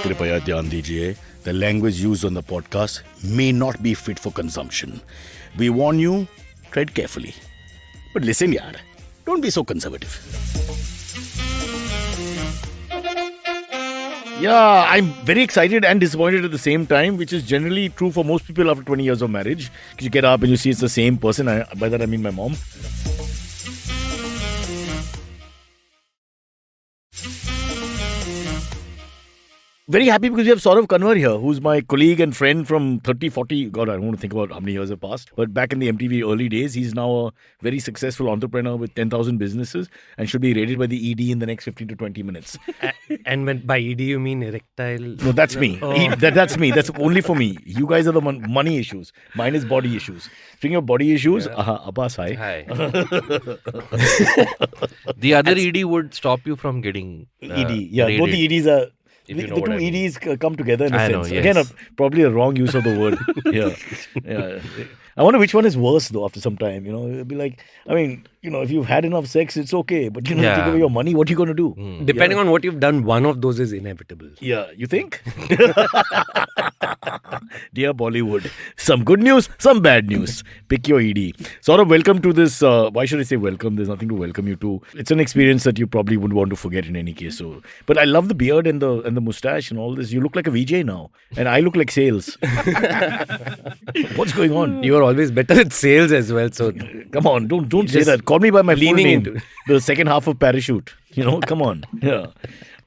कृपया ध्यान दीजिए, the language used on the podcast may not be fit for consumption. We warn you, tread carefully. But listen, yaar, don't be so conservative. Yeah, I'm very excited and disappointed at the same time, which is generally true for most people after 20 years of marriage. You get up and you see it's the same person. By that I mean my mom. Very happy because we have Saurabh Kanwar here, who's my colleague and friend from 30, 40, God, I don't want to think about how many years have passed. But back in the MTV early days, he's now a very successful entrepreneur with 10,000 businesses and should be rated by the ED in the next 15 to 20 minutes. And when by ED you mean erectile? No, that's me. That's me. That's only for me. You guys are the money issues. Mine is body issues. Speaking of body issues, Abbas, hi. Hi. The other ED would stop you from getting ED. Yeah, rated. both the EDs are... If The you know two what I mean. EDs come together in a I sense. know, yes. Again, probably a wrong use of the word. Yeah. I wonder which one is worse though after some time. It'll be like, if you've had enough sex, it's okay. But take away your money, what are you going to do? Depending on what you've done, one of those is inevitable. Yeah, you think? Dear Bollywood, some good news, some bad news. Pick your ED. Saurabh, welcome to this. Why should I say welcome? There's nothing to welcome you to. It's an experience that you probably wouldn't want to forget in any case. So, but I love the beard and the mustache and all this. You look like a VJ now, and I look like Sales. What's going on? You are always better at sales as well. So Come on, don't say that. Call me by my full leaning name. into- The second half of Parachute. Come on. Yeah.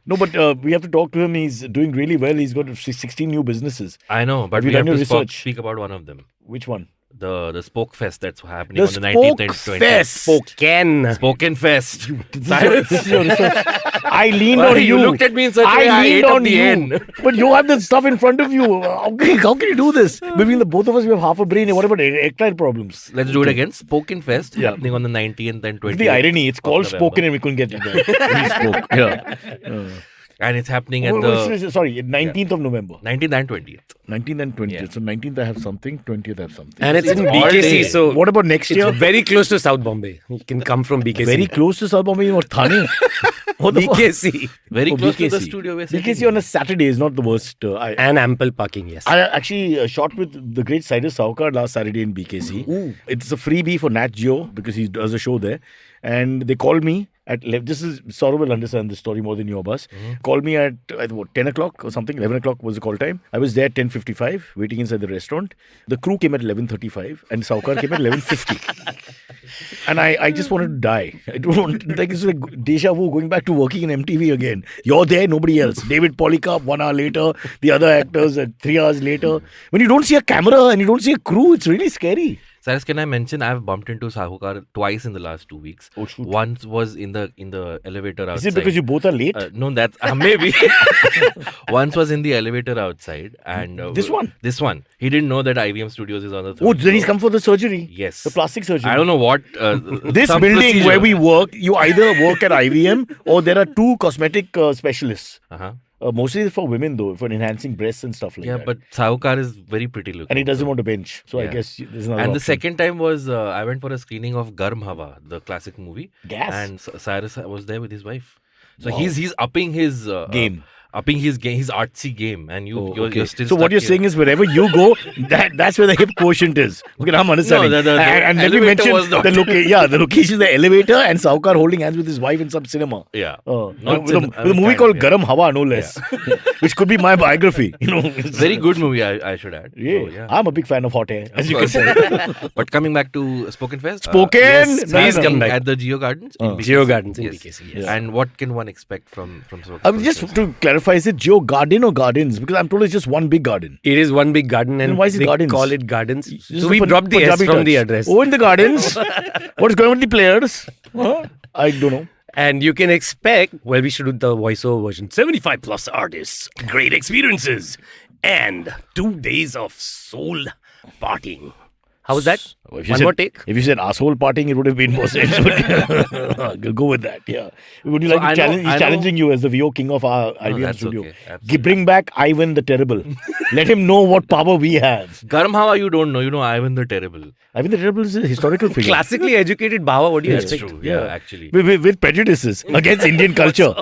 No, but we have to talk to him. He's doing really well. He's got 16 new businesses. I know, but Have you we have done to your research? speak about one of them. Which one? The Spoke Fest that's happening The on the 19th and Spoke 20th. Fest. Spoken. Spoken Fest. This is your research. I leaned Well, on you. you looked at me in such a way, I leaned ate up on the you. end. But you have the stuff in front of you. How can you do this? Between the both of us, we have half a brain. What about erectile problems? Let's do it again. Spoken Fest Yeah. happening on the 19th and 20th. The irony, it's of called November. spoken and we couldn't get it right. We spoke. Yeah. And it's happening at the Sorry, 19th of November. 19th and 20th. 19th and 20th. Yeah. So 19th I have something, 20th I have something. And it's in all BKC. day. So What about next year? it's very close to South Bombay. You can come from BKC. Very close to South Bombay or Thane. What the fuck? BKC. Very Oh, close to the BKC. studio. we're sitting BKC on a Saturday is not the worst. And ample parking, yes. I actually shot with the great Cyrus Says last Saturday in BKC. It's a freebie for Nat Geo because he does a show there. And they called me at, this is, Saurabh will understand this story more than you, Abbas. Called me at 10 o'clock or something, 11 o'clock was the call time. I was there at 10:55, waiting inside the restaurant. The crew came at 11:35 and Saukar came at 11:50. And I just wanted to die. I don't want, it's like deja vu, going back to working in MTV again. You're there, nobody else. David Polycarp 1 hour later, the other actors at 3 hours later. When you don't see a camera and you don't see a crew, it's really scary. Cyrus, can I mention I've bumped into Sahukar twice in the last 2 weeks. Oh, shoot. Once was in the elevator outside. Is it because you both are late? No, that's maybe. Once was in the elevator outside, and This one? This one. He didn't know that IVM Studios is on the third Oh, then he's floor. come for the surgery. Yes. The plastic surgery. I don't know what. This some building procedure. where we work, you either work at IVM or there are two cosmetic specialists. Uh-huh. Mostly for women though, for enhancing breasts and stuff like Yeah, that. but Sahukar is very pretty looking. And he doesn't want to bench. So I Yeah. guess there's another And the option. second time was I went for a screening of Garm Hawa, the classic movie. Gas? And Cyrus was there with his wife. So he's upping his Game. Upping his game, his artsy game, and you're still. So what you're saying is wherever you go, that's where the hip quotient is. Okay, now I'm understanding. No, the and then we elevator mentioned was not- the location, the elevator, and Saukar holding hands with his wife in some cinema. Yeah. With Not a cinema, with a movie kind called of, yeah. Garam Hawa, no less, which could be my biography. Very good movie, I should add. Yeah. So, yeah. I'm a big fan of hot air, as you can course. say. But coming back to Spoken Fest. Spoken? Yes, No, please no, come no. back at the Geo Gardens. in BKC. Geo Gardens in Yes. BKC, yes. And what can one expect from Spoken Just Fest? to clarify, is it Geo Garden or Gardens? Because I'm told it's just one big garden. It is one big garden and Then why is it they gardens? call it gardens. This is So the we dropped the S Punjabi from touch. the address. Oh, in the gardens? What is going on with the players? I don't know. And you can expect, well, we should do the voiceover version. 75 plus artists, great experiences, and 2 days of soul partying. How was that? If you One said, more take? If you said asshole parting, it would have been more sense. But go with that. Yeah. Would you So like to I know- challenge? I He's know- challenging you as the VO king of our IBM that's studio. okay. Absolutely. Bring back Ivan the Terrible. Let him know what power we have. Garm Hawa, you don't know. You know Ivan the Terrible. Ivan the Terrible is a historical figure. Classically educated Bhava, what do you That's expect? true. Yeah. Yeah, actually. With prejudices against Indian culture.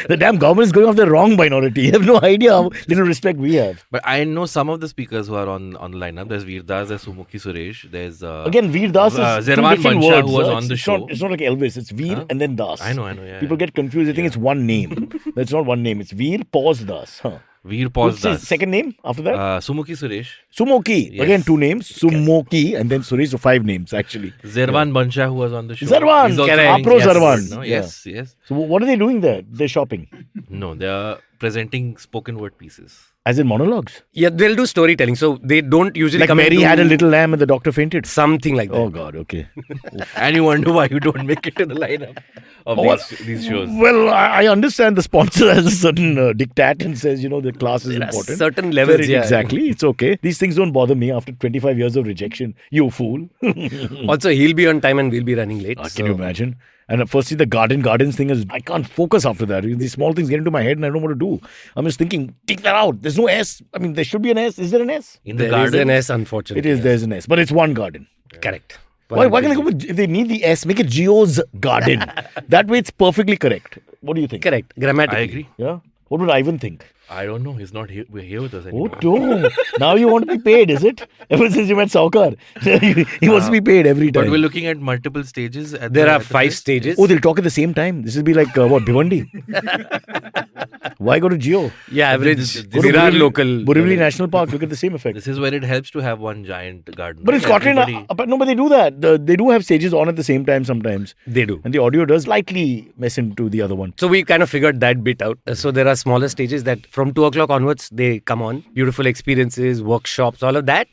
The damn government is going off the wrong minority. You have no idea how little respect we have. But I know some of the speakers who are on the lineup. There's Veerdas, there's Sumuki Suresh, there's Again, Veer Das is two Zerwan different Bansha, words. who was huh? on the It's show. Not, it's not like Elvis. It's Veer Huh? and then Das. I know. Yeah, People get confused. They think it's one name. That's not one name. It's Veer pause Das. Huh. Veer What's Pausdas. his second name after that? Sumuki Suresh. Sumoki. Yes. Again, two names. Sumoki and then Suresh. So 5 names actually. Zerwan Bansha, who was on the show. Zarwan, He's also correct. doing- Apro Zarwan. No? Yeah. Yes. So what are they doing there? They're shopping. No, they are presenting spoken word pieces. As in monologues. Yeah, they'll do storytelling. So they don't usually Like come Mary and do had a little lamb and the doctor fainted. something like that. Oh God, okay. And you wonder why you don't make it to the lineup of Oh, these shows. Well, I understand the sponsor has a certain diktat and says, the class is There are important. certain levels, Very- yeah. Exactly. It's okay. These things don't bother me after 25 years of rejection. You fool. Also, he'll be on time and we'll be running late. Can you imagine? And firstly, the gardens thing is, I can't focus after that. These small things get into my head and I don't know what to do. I'm just thinking, take that out. There's no S. I mean, there should be an S. Is there an S? In the There is garden, an S, unfortunately. It is. There's an S. But it's one garden. Correct. Why can I go with, if they need the S, make it Geo's garden. That way it's perfectly correct. What do you think? Correct. Grammatically. I agree. Yeah? What would Ivan think? I don't know. He's not here. We're here with us Oh, anymore. no. Now you want to be paid, is it? Ever since you met Saukar. He wants to be paid every But time. we're looking at multiple stages. There are 5 stages. Oh, they'll talk at the same time. This will be like, what, Bhiwandi? Why go to Geo? Yeah, average. This- Go to Virar Borivali- local. Borivali National Park. Look at the same effect. This is where it helps to have one giant garden. But in Scotland, Everybody- but they do that. They do have stages on at the same time sometimes. They do. And the audio does slightly mess into the other one. So we kind of figured that bit out. So there are smaller stages that from 2 o'clock onwards they come on. Beautiful experiences, workshops, all of that.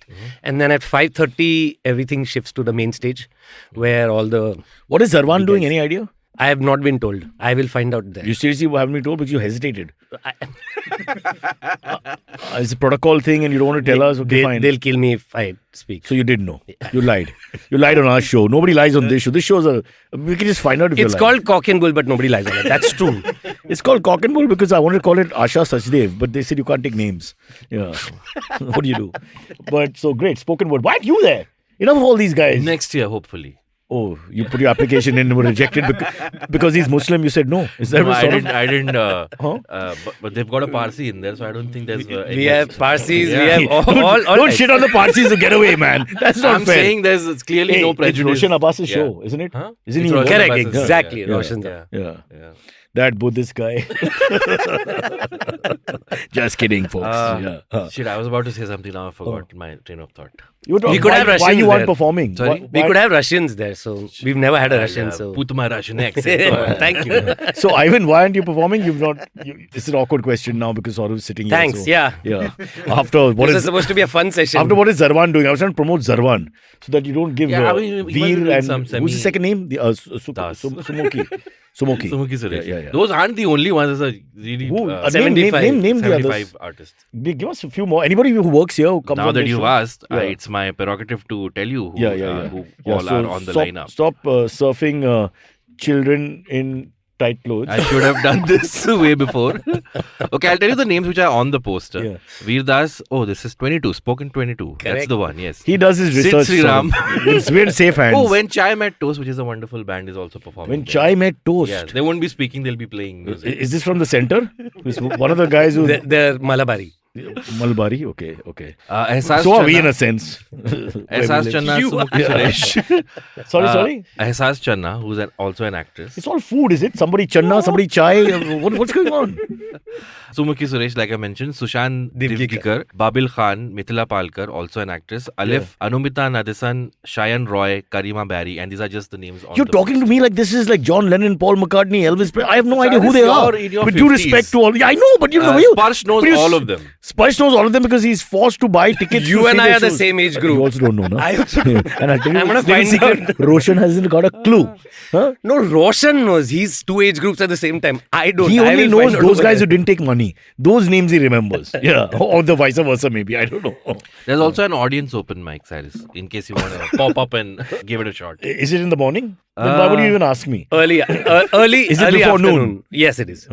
And then at 5:30 everything shifts to the main stage where all the... What is Zarwan doing? Any idea? I have not been told. I will find out there. You seriously haven't been told because you hesitated. It's a protocol thing and you don't want to tell us. Okay, fine. They'll kill me if I speak. So you did know. You lied. You lied on our show. Nobody lies on this show. This show's we can just find out if It's you're called Cock and Bull, but nobody lies on it. That's true. It's called Cock and Bull because I wanted to call it Asha Sachdev, but they said you can't take names. Yeah. What do you do? But so great. Spoken word. Why aren't you there? Enough of all these guys. Next year, hopefully. Oh, you put your application in and were rejected because he's Muslim. You said no. Is that No, what I sort of- didn't. Huh? But they've got a Parsi in there, so I don't think there's. We have Parsis, Yeah. we have all Don't types. shit on the Parsis to get away, man. That's not I'm fair. saying there's clearly Hey, no it's prejudice. Roshan Abbas's Yeah. show, isn't it? Huh? Isn't It's he? Roshan Correct, Abbas's show, exactly. yeah. Roshan's. Yeah. Yeah. Yeah. That Buddhist guy. Just kidding, folks. Yeah. Shit, I was about to say something now. I forgot my train of thought. You were talking- We could why, have why Russians you weren't there. performing? Sorry? We could have Russians there, so we've never had a Russian. So Put my Russian accent. thank you. So Ivan, why aren't you performing? You've not. This is an awkward question now because Saurabh is sitting here. Thanks. so- Yeah. Yeah. After what This is is supposed to be a fun session. after what is Zarwan doing? I was trying to promote Zarwan so that you don't give Yeah, I mean, he might be Veer doing and some who's semi- the second name? The Das. Sumoki. Sumoki. Sumuki Suresh. Yeah. Those aren't the only ones. There's a really Who? Name 75. the 75 others. artists. Give us a few more. Anybody who works here who comes Now on that this you've show? asked, Yeah. it's my prerogative to tell you who, who Yeah, all so are on the stop, lineup. Stop surfing children in tight clothes. I should have done this way before. Okay, I'll tell you the names which are on the poster. Yeah. Veerdas, this is 22, spoken 22. That's Correct. the one, yes. He does his Sid research. Sriram. We're in safe hands. Oh, When Chai Met Toast, which is a wonderful band, is also performing. When there. Chai Met Toast. Yeah, they won't be speaking, they'll be playing music. Is this from the center? Is one of the guys who They're Malabari. Malbari? Okay. Ehsas So are we Channa- in a sense. Ehsas Channa, You Sumuki Suresh. Sorry. Ehsas Channa, who's also an actress. It's all food, is it? Somebody channa, somebody chai. What's going on? Sumuki Suresh, like I mentioned, Sushan Divgikar. Divgikar, Babil Khan, Mithila Palkar, also an actress, Alif, Anumita Nadesan, Shayan Roy, Karima Barry, and these are just the names on You're the talking to me like this is like John Lennon, Paul McCartney, Elvis Presley. I have no idea who Cyrus, they are. you're in your With due 50s. respect to all. Yeah, I know, but you know. Sparsh knows but you- all of them. Sparsh knows all of them because he's forced to buy tickets. You to and see I their are the shows. same age You group. also don't know, no? I also don't. And I'll tell you, I'm gonna little find secret, Roshan hasn't got a clue. Huh? No, Roshan knows. He's 2 age groups at the same time. I don't. He I only will knows find out those over guys who there. didn't take money. Those names he remembers. Yeah. Or the vice versa, maybe. I don't know. There's also an audience open mic, Cyrus, in case you want to pop up and give it a shot. Is it in the morning? Then why would you even ask me? Early. Is it early before afternoon. noon? Yes, it is.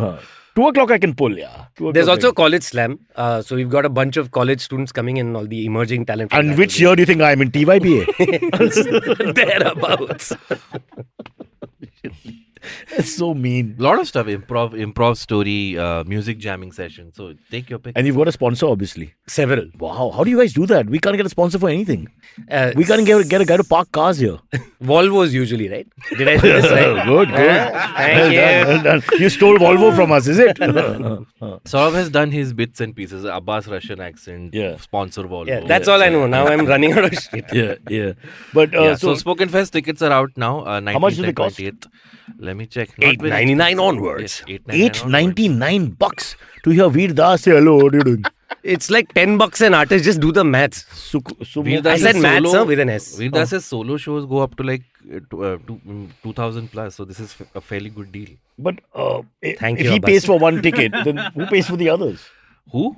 2 o'clock I can pull, yeah. 2 There's o'clock also I can- college slam. So we've got a bunch of college students coming in, all the emerging talent. from And that which will year do you think I'm in? TYBA? be thereabouts. It's so mean. A lot of stuff, improv story, music jamming session. So take your pick. And you've got a sponsor, obviously. Several. Wow. How do you guys do that? We can't get a sponsor for anything. We can't get a guy to park cars here. Volvos usually, right? Did I do this right? Good. Thank you. Well done. You stole Volvo from us, is it? Saurabh has done his bits and pieces. Abbas Russian accent, Yeah. sponsor Volvo. Yeah, that's all I know. Now I'm running out of shit. yeah. But So Spoken Fest tickets are out now. 19th much do they and cost? 28th. Let me check. Not very $8.99 expensive. onwards. Yes, $8.99 $8.99 to hear Veer Das say hello. What are you doing? It's like $10 an artist. Just do the maths. Veer I Das' said maths, solo- sir, with an S. Veer Das' solo shows go up to like 2,000 plus. So this is a fairly good deal. But Thank if you, he Abbas. pays for one ticket, then who pays for the others? Who?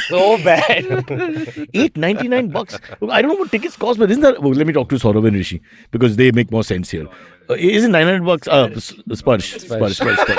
So bad. $8.99. Look, I don't know what tickets cost, but isn't that? Well, let me talk to Saurabh and Rishi because they make more sense here. Isn't $900? Sparsh.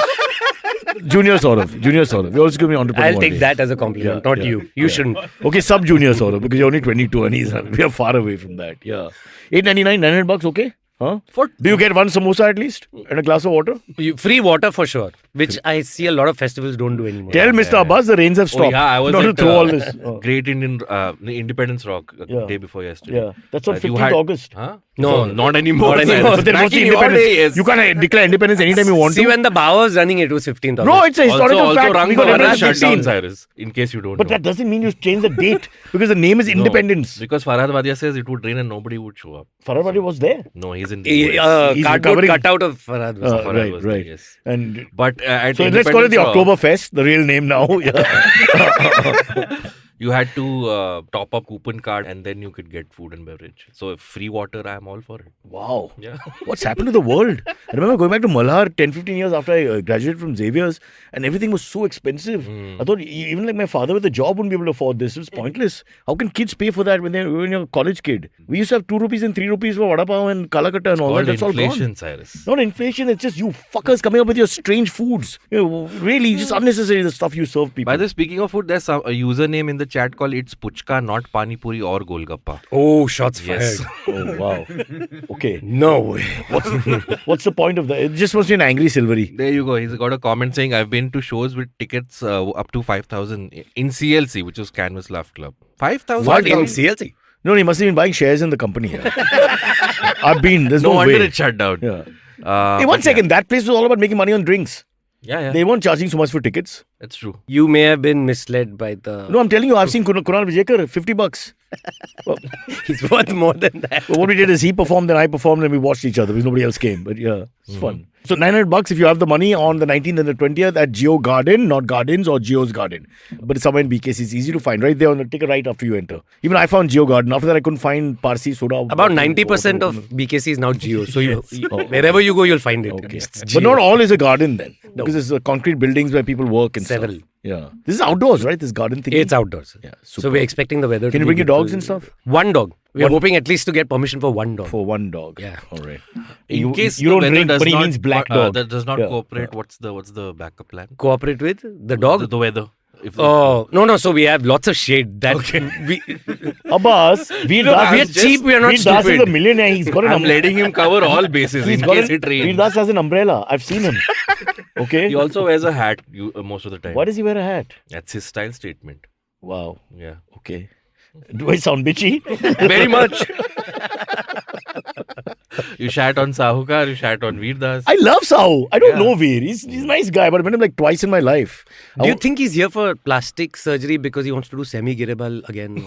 Junior Saurabh. You also give me entrepreneur. I'll one take day. that as a compliment, not you. You shouldn't. Okay, sub junior Saurabh because you're only 22 and we are far away from that. Yeah, $8.99, $900. Okay. Huh? Do you get one samosa at least and a glass of water? Free water for sure, which I see a lot of festivals don't do anymore. Tell Mr. Abbas the rains have stopped. Oh, yeah, I was not to at throw all this. Great Indian Independence Rock Yeah. day before yesterday. Yeah, that's on You 15th had- August. Huh? No, not anymore. Not anymore. But then Back what's the in your independence? day, yes. You can't declare independence anytime you want See, to. when the Bauer was running it, was 15th August. No, it's a historical also fact. Rang We got Bhavan independence shut at down, 16. Cyrus, in case you don't But know. that doesn't mean you change the date because the name is No, independence. because Farhad Wadia says it would rain and nobody would show up. Farhad Wadi was there. No, he's in the US. He's Cardboard recovering. cutout of Farhad was Farhad Right, was there, right. yes. And But at so let's call it the Independence Rock, Oktoberfest, the real name now. Yeah. You had to top up coupon card and then you could get food and beverage. So if free water, I'm all for it. Wow. Yeah. What's happened to the world? I remember going back to Malhar 10-15 years after I graduated from Xavier's and everything was so expensive. I thought even like my father with a job wouldn't be able to afford this. It was pointless. How can kids pay for that when you're a college kid? We used to have 2 rupees and 3 rupees for vada pav and kalakata and all that. Called That's all inflation, gone. Cyrus. Not inflation, it's just you fuckers coming up with your strange foods. Really, just unnecessary the stuff you serve people. By the way, speaking of food, there's a username in the chat called It's Puchka, not Pani Puri or Golgappa. Oh, shots fired. Yes. Oh, wow. Okay. No way. What's the point of that? It just must be an angry silvery. There you go. He's got a comment saying, I've been to shows with tickets up to 5,000 in CLC, which was Canvas Laugh Club. 5,000? What in CLC? No, he must have been buying shares in the company. Yeah. I've been. There's No no wonder way. it shut down. Yeah. Uh, Hey, one but second. That place was all about making money on drinks. Yeah, They weren't charging so much for tickets. that's true. You may have been misled by the. No, I'm telling you, I've seen Kunal Vijayakar, $50. Well, He's worth more than that. what we did is he performed, then I performed, and we watched each other because nobody else came. But yeah, it's fun. So $900 if you have the money on the 19th and the 20th at Geo Garden, not Gardens or Geo's Garden. But it's somewhere in BKC. It's easy to find. Right there on the take a right after you enter. Even I found Geo Garden. After that, I couldn't find Parsi soda. About 90% of BKC is now Geo. So wherever you go, you'll find it. Okay. It's But Geo. not all is a garden then. Because it's concrete buildings where people work and Several. stuff. Yeah. This is outdoors, right? This garden thing. It's outdoors. Yeah, So super. we're expecting the weather. Can to you be bring your beautiful. dogs and stuff? One dog. We're hoping at least to get permission for one dog. For one dog. Yeah. All right. In case you the don't weather drink, does but he not, means black dog. that does not Yeah. cooperate, what's the backup plan? Cooperate with the dog. The weather. If Oh no! So we have lots of shade. That we Abbas, Veer Das we are is cheap. We are not Veer Das is a stupid. millionaire. He's got an I'm umbrella. letting him cover all bases in case it Veer rains. Das has an umbrella. I've seen him. Okay. He also wears a hat most of the time. Why does he wear a hat? That's his style statement. Wow. Yeah. Okay. Do I sound bitchy? Very much. You shat on Sahukar, you shat on Veerdas. I love Sahu. I don't Yeah. know Veer. He's a nice guy, but I met him like twice in my life. Do you think he's here for plastic surgery because he wants to do semi-giribal again?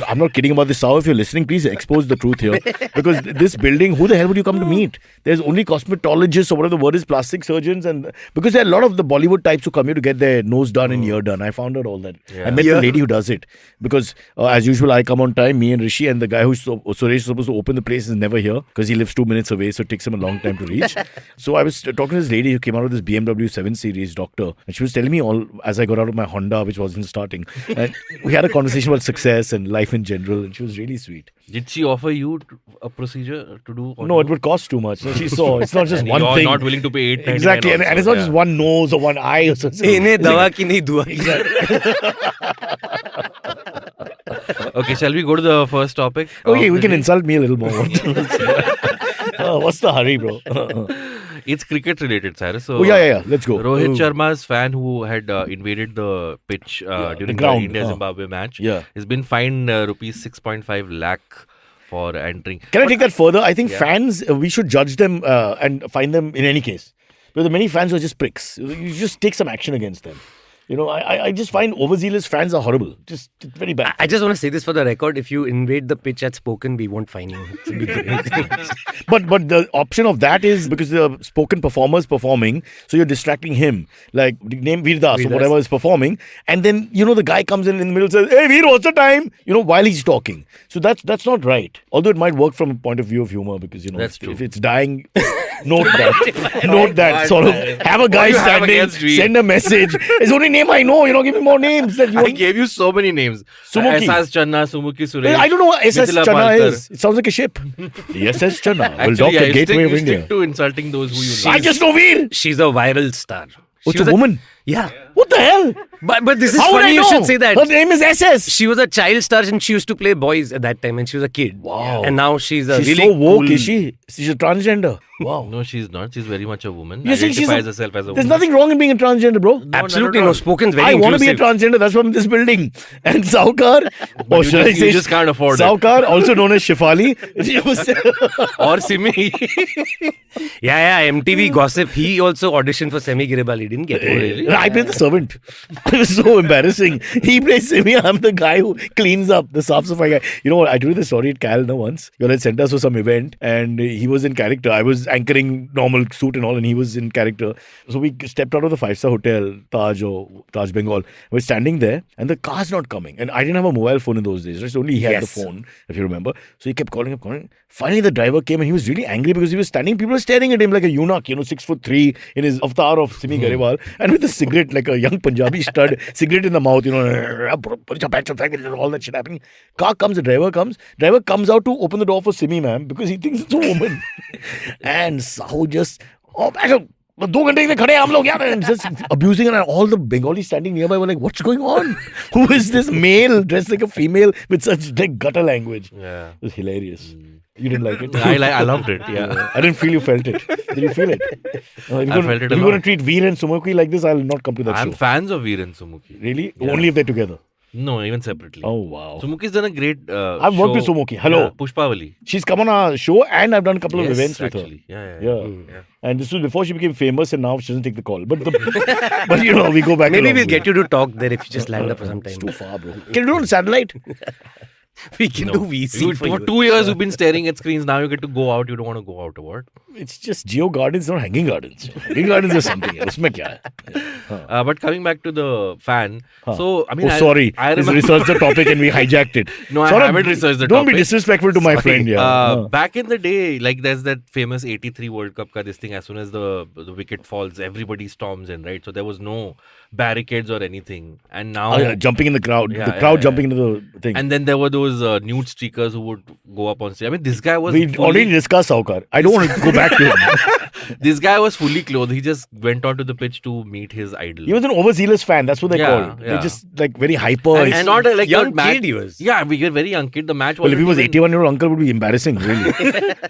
I'm not kidding about this, Sahu. If you're listening, please expose the truth here. Because this building, who the hell would you come to meet? There's only cosmetologists or whatever the word is, plastic surgeons. And because there are a lot of the Bollywood types who come here to get their nose done and ear done. I found out all that. Yeah. I met the lady who does it. Because as usual, I come on time, me and Rishi, and the guy who's Suresh is supposed to open the place is never here because he lives 2 minutes away, so it takes him a long time to reach. So I was talking to this lady who came out of this BMW 7 Series, doctor, and she was telling me all as I got out of my Honda, which wasn't starting. And we had a conversation about success and life in general, and she was really sweet. Did she offer you a procedure to do? No, it would cost too much. So she saw it's not just and one you're thing. not willing to pay $8.99 Exactly, and it's not just one nose or one eye or something. इन्हें दवा की नहीं दुआ की. Okay, shall we go to the first topic? Okay, of we the can day? insult me a little more. What's the hurry, bro? It's cricket related, Cyrus. So, Oh, yeah. Let's go. Rohit Sharma's fan who had invaded the pitch during the ground, India-Zimbabwe match Yeah. has been fined rupees 6.5 lakh for entering. Can I take that further? I think fans, we should judge them and find them in any case. Because there are many fans who are just pricks. You just take some action against them. You know, I just find overzealous fans are horrible. Just very bad. I just want to say this for the record. If you invade the pitch at Spoken, we won't fine you. It'll be great. But the option of that is because the spoken performer's performing, so you're distracting him. Like, name Veerdas or whatever is performing. And then, the guy comes in the middle and says, hey, Veer, what's the time? While he's talking. So that's not right. Although it might work from a point of view of humor because, That's true. if it's dying... Note that. Note that. Sort of have a guy you have standing, against Veer? send a message. It's the only name I know. Give me more names. That you I want. gave you so many names. Sumuki. SS Channa, Sumuki Suresh. I don't know what SS Mithila Channa Palkar. is. It sounds like a ship. The SS Channa will Actually, dock yeah, the you gateway of stick India. to insulting those who you know. I just know Veer. She's a viral star. What's a woman? Yeah. What the hell? But this is How would I funny you know? should say that. Her name is SS. She was a child star and she used to play boys at that time and she was a kid. Wow. And now she's a She's really so woke, cool... is she? She's a transgender. Wow. No, she's not. She's very much a woman. You're saying Identifies herself as a There's woman. nothing wrong in being a transgender, bro. Absolutely no. Spoken's very I want to be a inclusive. transgender. That's why I'm in this building. And Saukar, or should I say, you just can't afford it. Saukar, also known as Shifali. Or Simi. Yeah, MTV Gossip. He also auditioned for Semi Giribal. He didn't get it. Really? I play the servant. It was so embarrassing. He plays Simi. I'm the guy who cleans up, the Saaf Safai guy. You know what? I told you the story at Cal once. You had sent us for some event and he was in character. I was anchoring normal suit and all, and he was in character. So we stepped out of the 5-star hotel, Taj Bengal. We're standing there and the car's not coming. And I didn't have a mobile phone in those days. Right? So only he had the phone, if you remember. So he kept calling. Finally, the driver came and he was really angry because he was standing. People were staring at him like a eunuch, 6'3" in his avatar of Simi Garewal, and with a cigarette, like a young Punjabi stud, cigarette in the mouth, all that shit happening. Car comes, the driver comes. Driver comes out to open the door for Simi, ma'am, because he thinks it's a woman. And Sahu just, दो घंटे में खड़े हम लोग यार, just abusing her, and all the Bengalis standing nearby were like, what's going on? Who is this male dressed like a female with such like gutter language? Yeah. It was hilarious. You didn't like it? I loved it. Yeah. I didn't feel you felt it. Did you feel it? If you're felt it a going to lot. treat Veer and Sumuki like this, I'll not come to that I'm show. fans of Veer and Sumuki. Really? Yeah. Only if they're together. No, even separately. Oh, wow. Sumuki's done a great I've worked with show. Sumuki. Hello. Yeah, Pushpavali. She's come on our show and I've done a couple of Yes, events with actually. her. Yeah. And this was before she became famous and now she doesn't take the call. But we go back. Maybe we'll get you to talk there if you just land up for some time. It's too far, bro. Can you do it on satellite? We can do VC for For you. 2 years you've been staring at screens. Now you get to go out. You don't want to go out or what? It's just Geo Gardens, not Hanging Gardens. Hanging Gardens is something. Usme kya hai? But coming back to the fan. So, I mean, sorry. I He's remember. researched the topic and we hijacked it. No, I Saurabh, haven't researched the Don't topic. be disrespectful to my friend. Yeah. Back in the day, like there's that famous 83 World Cup ka this thing. As soon as the wicket falls, everybody storms in, right? So there was no barricades or anything. And now, Jumping in the crowd. Yeah, the crowd yeah. jumping into the thing. and then there were those nude streakers who would go up on stage. I mean, this guy was We already discussed Saukar. I don't want to go back to him. this guy was fully clothed. He just went onto the pitch to meet his idol. He was an overzealous fan. That's what they Yeah, call it. yeah. They're just like very hyper. and, It's- and not like young the match, kid he was. Yeah, we were very young kid. The match well, wasn't if he was even, 81-year-old uncle, it would be embarrassing, really.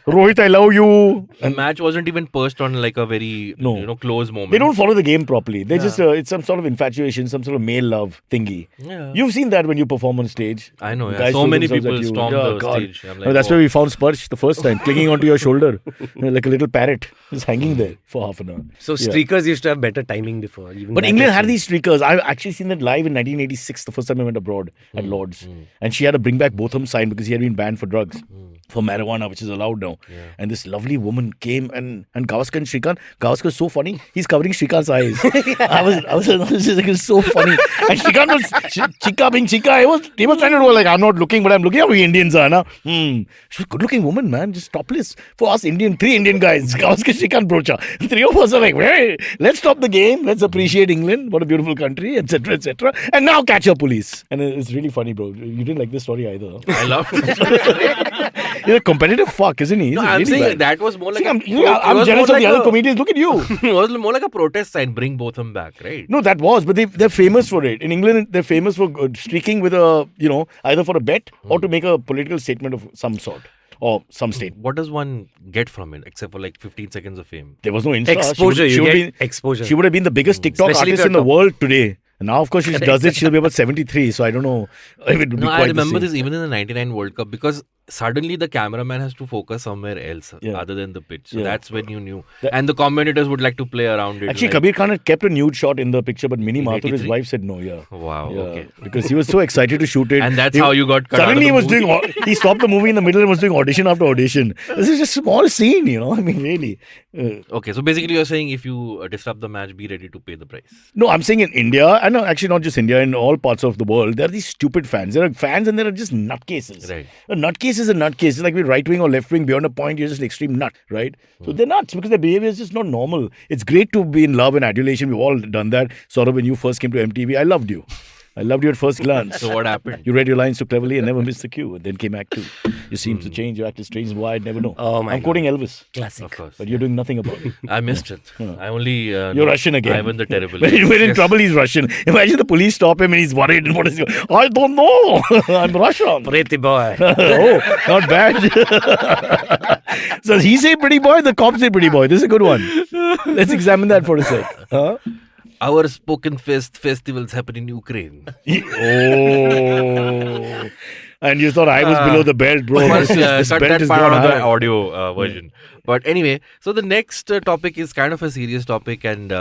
Rohit, I love you. the match wasn't even pursed on like a very close moment. They don't follow the game properly. They Yeah. just, it's some sort of infatuation, some sort of male love thingy. Yeah. You've seen that when you perform on stage. I know, yeah. Guys So So many themselves people at you. stormed Yeah, the God. stage. I'm I mean, like, that's oh. where we found Sparsh the first time, clinging onto your shoulder like a little parrot, just hanging there for half an hour. So Yeah. streakers used to have better timing before. Even But that England has had changed. these streakers. I've actually seen that live in 1986, the first time I went abroad at Lord's. And she had a bring back Botham sign because he had been banned for drugs, for marijuana, which is allowed now. And this lovely woman came and Gavaskar and Shrikant. Gavaskar was so funny. He's covering Shrikant's eyes. I was just like, it's so funny. And Shrikant was Chika being Chika. He was trying to do like, I'm not looking, but I'm looking how we Indians are. Na? She's a good looking woman, man. Just topless. For us Indian, 3 Indian guys. Gavaskar, Shrikant, Brocha. 3 of us are like, hey, let's stop the game. Let's appreciate England. What a beautiful country, etc., etc. And now catch your police. And it's really funny, bro. You didn't like this story either. Huh? I love it. He's a competitive fuck, isn't he? He's No, really I'm saying bad. that was more like See, I'm was jealous more of the like other comedians. Look at you. It was more like a protest sign. Bring Botham back, right? No, that was, but they're famous for it. In England, they're famous for streaking with a, either for a bet or to make a political statement of some sort or some state. What does one get from it except for like 15 seconds of fame? There was no Insta. Exposure, She you would get be, exposure. She would have been the biggest TikTok Especially if artist you're in the top. world today. And now, of course, she does it. She'll be about 73. So I don't know if it would be No, quite I remember the same. this even in the 99 World Cup because suddenly the cameraman has to focus somewhere else other than the pitch. So Yeah. that's when you knew. And the commentators would like to play around it. Actually, like, Kabir Khan had kept a nude shot in the picture, but Mini In Mathur, his 83? wife, said no. Yeah. wow, Yeah, okay. because he was so excited to shoot it. And that's how you got cut out of Suddenly the he was movie. doing. He stopped the movie in the middle and was doing audition after audition. This is just a small scene, I mean, really. Okay, so basically you're saying if you disrupt the match, be ready to pay the price. No, I'm saying in India, and no, actually not just India, in all parts of the world, there are these stupid fans. There are fans and there are just nutcases. Right. A nutcase is a nutcase. It's like we're right wing or left wing. Beyond a point, you're just an extreme nut, right? So they're nuts because their behavior is just not normal. It's great to be in love and adulation. We've all done that. Saurabh, when you first came to MTV, I loved you. I loved you at first glance. So what happened? You read your lines so cleverly and never missed the cue. And then came Act 2. You seemed to change. You acted strange. Why? I'd never know. Oh my I'm quoting Elvis. Classic. Of course. But you're doing nothing about it. I missed it. I only. You're Russian again. Ivan the Terrible. When we're in Yes. trouble, he's Russian. Imagine the police stop him and he's worried. And what is he? I don't know. I'm Russian. Pretty boy. Oh, not bad. So he say pretty boy, the cop say pretty boy. This is a good one. Let's examine that for a sec. Huh? Our spoken festivals happen in Ukraine. Oh. And you thought I was below the belt, bro. But, This cut belt that is part gone out of the high. audio version. But anyway, so the next topic is kind of a serious topic and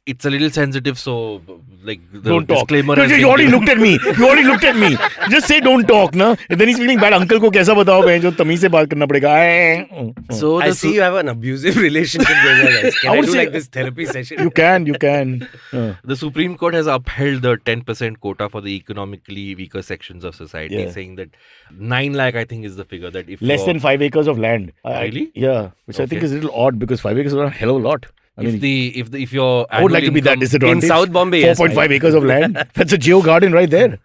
it's a little sensitive. So the Don't talk. disclaimer. You, has you been already given. looked at me. You already looked at me. Just say don't talk, na. And then he's feeling bad. Uncle को कैसा बताओ बहन जो तमीज से बात करना पड़ेगा. So I the see you have an abusive relationship going on, guys. Can I I would do say- like this therapy session? You can. The Supreme Court has upheld the 10% quota for the economically weaker sections of society, Yeah. saying that 9 lakh, I think, is the figure that if Less you're- than 5 acres of land. Really? Yeah. Which I think Okay. is a little odd because 5 acres is a hell of a lot. I mean, if your I would like to be that disadvantaged. In South Bombay, yes, 4.5 acres of land. That's a geo garden right there.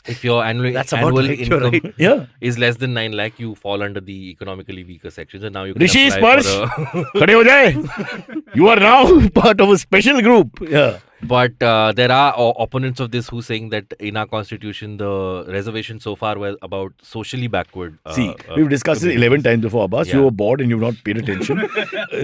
if your annual That's about annual right, you're income right. Yeah. is less than 9 lakh, you fall under the economically weaker sections, and now you can Rishi apply Sparsh, for a- खड़े हो जाए. You are now part of a special group. Yeah. But there are opponents of this who saying that in our constitution the reservation so far were about socially backward. See, we've discussed this 11 times before, Abbas. Yeah. You were bored and you've not paid attention.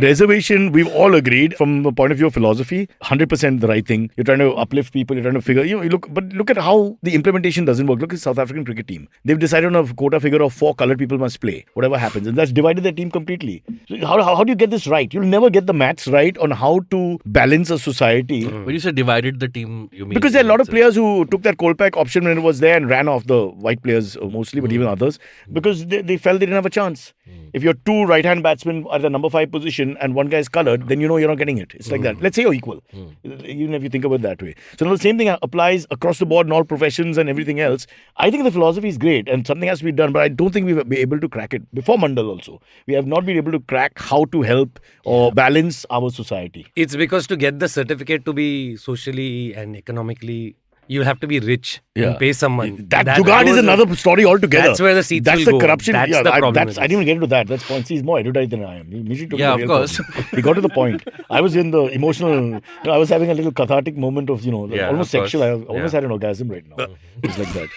Reservation, we've all agreed from the point of view of philosophy, 100% the right thing. You're trying to uplift people, you're trying to figure, you look at how the implementation doesn't work. Look at the South African cricket team. They've decided on a quota figure of 4 colored people must play, whatever happens. And that's divided their team completely. So how do you get this right? You'll never get the maths right on how to balance a society. When you say divided the team, you mean Because there are a lot of players who took that Kolpak option when it was there and ran off the white players mostly, but even others, because they felt they didn't have a chance. If you're 2 right-hand batsmen at the number 5 position and one guy is coloured, then you know you're not getting it. It's like that. Let's say you're equal, even if you think about it that way. So now the same thing applies across the board in all professions and everything else. I think the philosophy is great and something has to be done, but I don't think we've been able to crack it. Before Mandal also, we have not been able to crack how to help or balance our society. It's because to get the certificate to be socially and economically, you have to be rich and pay someone. That jugaad is goes- another story altogether. That's where the seats That's will the go. corruption. That's yeah, the problem I with didn't even get into that. That's point. See, he's more erudite than I am. He immediately took Yeah, the of real course. problem. He got to the point. I was in the emotional. I was having a little cathartic moment of Yeah, almost of course. sexual. I almost Yeah. had an orgasm right now. It's like that.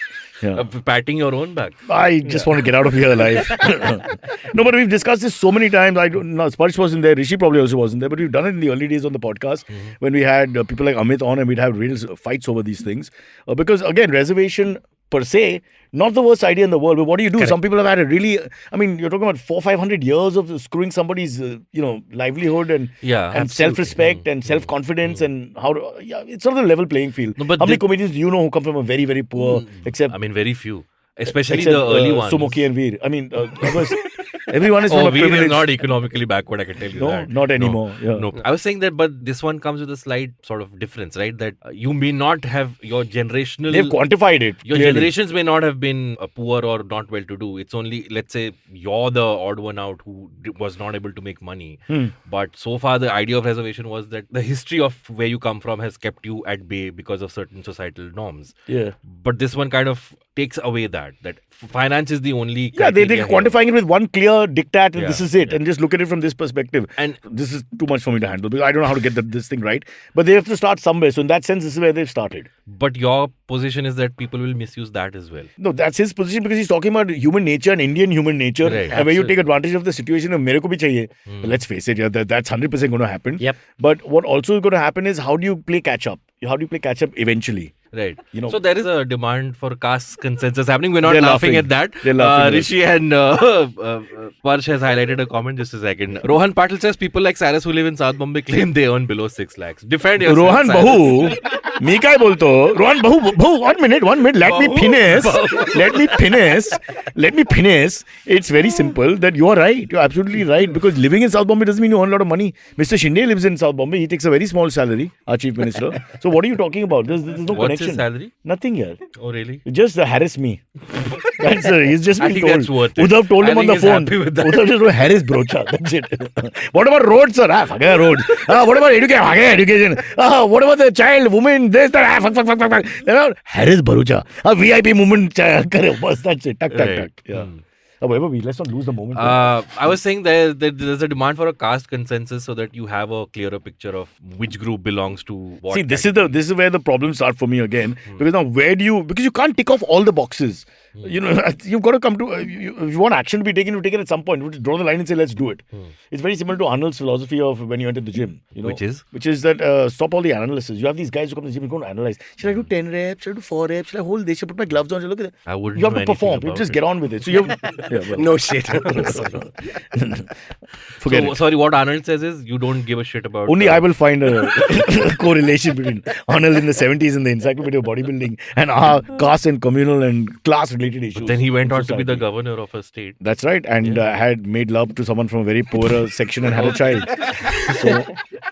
Yeah. patting your own back. I just want to get out of here alive. No, but we've discussed this so many times. No, Sparsh wasn't there. Rishi probably also wasn't there. But we've done it in the early days on the podcast when we had people like Amit on and we'd have real fights over these things. Because again, reservation per se, not the worst idea in the world. But what do you do? Correct. Some people have had a really, I mean, you're talking about 400-500 years of screwing somebody's, livelihood and absolutely. self-respect and self-confidence and how to, it's not a level playing field. No, but how many comedians do you know who come from a very, very poor, except I mean, very few. Especially except, the early ones. Sumoki and Veer. I mean, Abbas, everyone is from Oh, a Veer is privileged. not economically backward, I can tell you No, that. not anymore. Yeah. No. I was saying that, but this one comes with a slight sort of difference, right? That you may not have your generational... They've quantified it. Your clearly. generations may not have been poor or not well-to-do. It's only, let's say, you're the odd one out who was not able to make money. But so far, the idea of reservation was that the history of where you come from has kept you at bay because of certain societal norms. Yeah. But this one kind of takes away that finance is the only Yeah, they're criteria quantifying it with one clear dictat, and Yeah, this is it, yeah. and just look at it from this perspective. And This is too much for me to handle because I don't know how to get this thing right. But they have to start somewhere. So in that sense, this is where they've started. but your position is that people will misuse that as well. No, that's his position because he's talking about human nature and Indian human nature, Right. and where you take advantage of the situation of mere ko bhi chahiye. Let's face it, yeah, that's 100% going to happen. Yep. But what also is going to happen is how do you play catch up? How do you play catch up eventually? Right. You know- So there is a demand for caste consensus happening. We're not They're laughing laughing. at that. They're laughing at Rishi and Parsh has highlighted a comment. Just a second. Rohan Patil says people like Cyrus who live in South Bombay claim they earn below 6 lakhs. Defend yourself, Rohan Cyrus. Bahu, me kai bolto. Rohan Bahu, 1 minute, let me finish. It's very simple that you are right. You're absolutely right because living in South Bombay doesn't mean you earn a lot of money. Mr. Shinde lives in South Bombay. He takes a very small salary, our chief minister. So what are you talking about? There's no What's connection. his salary? Nothing here. Oh, really? Just harass me. That's he's just I been think told. that's worth it. Uddhav told I him on think the he's phone. happy with that. Uddhav just wrote harass brocha. That's it. What about roads, sir? Forget roads. What about education? Forget education. What about the child, women, this, that, fuck. Harass Bharucha. VIP movement. Bas, that's it. Tuck. Right. Yeah. Whatever, let's not lose the moment. I was saying there's a demand for a caste consensus so that you have a clearer picture of which group belongs to what. See, this is where the problems start for me again. Because now because you can't tick off all the boxes. You've got to come to if you want action to be taken, you take it at some point. You draw the line and say, let's do it. It's very similar to Arnold's philosophy of when you enter the gym. Which is that stop all the analysis. You have these guys who come to the gym and go and analyze. Should I do 10 reps? Should I do 4 reps? Should I hold this? Should I put my gloves on? Should I look at that? I wouldn't You have know to perform. anything You just about get on with it. So you No shit. forget So, it. sorry, what Arnold says is you don't give a shit about. Only I will find a correlation between Arnold in the 70s and the Encyclopedia of Bodybuilding and our caste and communal and class related issues. Then he went in on to be the society. governor of a state. That's right, and had made love to someone from a very poor section and had a child. So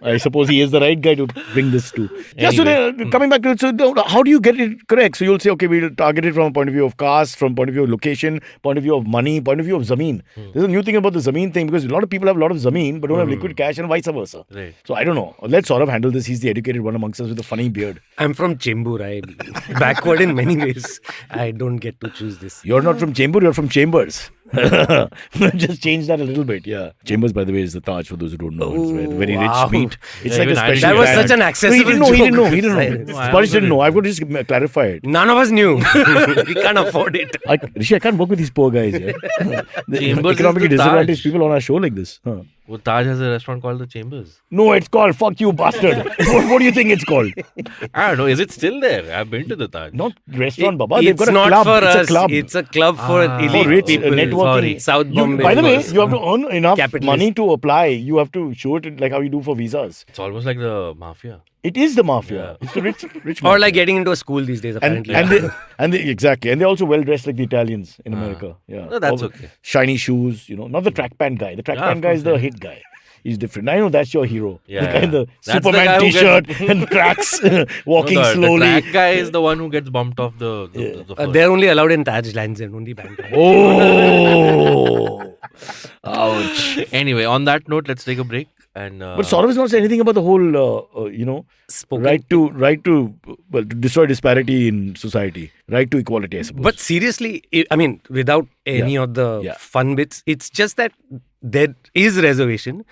I suppose he is the right guy to bring this to. Yeah, so then, coming back to it, so how do you get it correct? So you'll say, okay, we'll target it from a point of view of caste, from point of view of location, point of view of money, point of view of zameen. There's a new thing about the zameen thing because a lot of people have a lot of zameen but don't have liquid cash and vice versa. Right. So I don't know. Let Saurabh handle this. He's the educated one amongst us with a funny beard. I'm from Chembur. I'm backward in many ways. I don't get to choose this. You're not from Chembur, you're from Chambers. Just change that a little bit, yeah. Chambers, by the way, is the Taj for those who don't know. It's very wow. rich meat. It's Yeah, like a even I special didn't That was brand. such an accessible No, he didn't know. joke. He didn't know. Spanish didn't know. I've got to just clarify it. None of us knew. We can't afford it. Rishi, I can't work with these poor guys. Yeah. The Chambers is economically the disadvantaged Taj. people on our show like this. Huh. Well, Taj has a restaurant called the Chambers. No, it's called Fuck You Bastard. what do you think it's called? I don't know. Is it still there? I've been to the Taj. Not restaurant, Baba. They've It's got a not club. for It's us. a club. It's a club for elite for rich people. networking. South Bombay. By the way, first. you have to earn enough Capitalist. money to apply. You have to show it like how you do for visas. It's almost like the mafia. It is the mafia. Yeah. It's the rich Or mafia. like getting into a school these days, and apparently. they exactly, and they're also well dressed like the Italians in America. Yeah, No, that's All the okay. Shiny shoes, not the track pant guy. The track Yeah, pant of guy is course, the hit guy. He's different. I know that's your hero. Yeah, the guy in the That's the Superman guy who T-shirt gets- and cracks, walking No, the slowly. track guy is the one who gets bumped off the first. They're only allowed in Taj Lands and only banned. Oh, ouch! Anyway, on that note, let's take a break. And But Saurabh has not said anything about the whole, Spoken. right to destroy disparity in society, right to equality. I suppose. But seriously, without any of the fun bits, it's just that there is reservation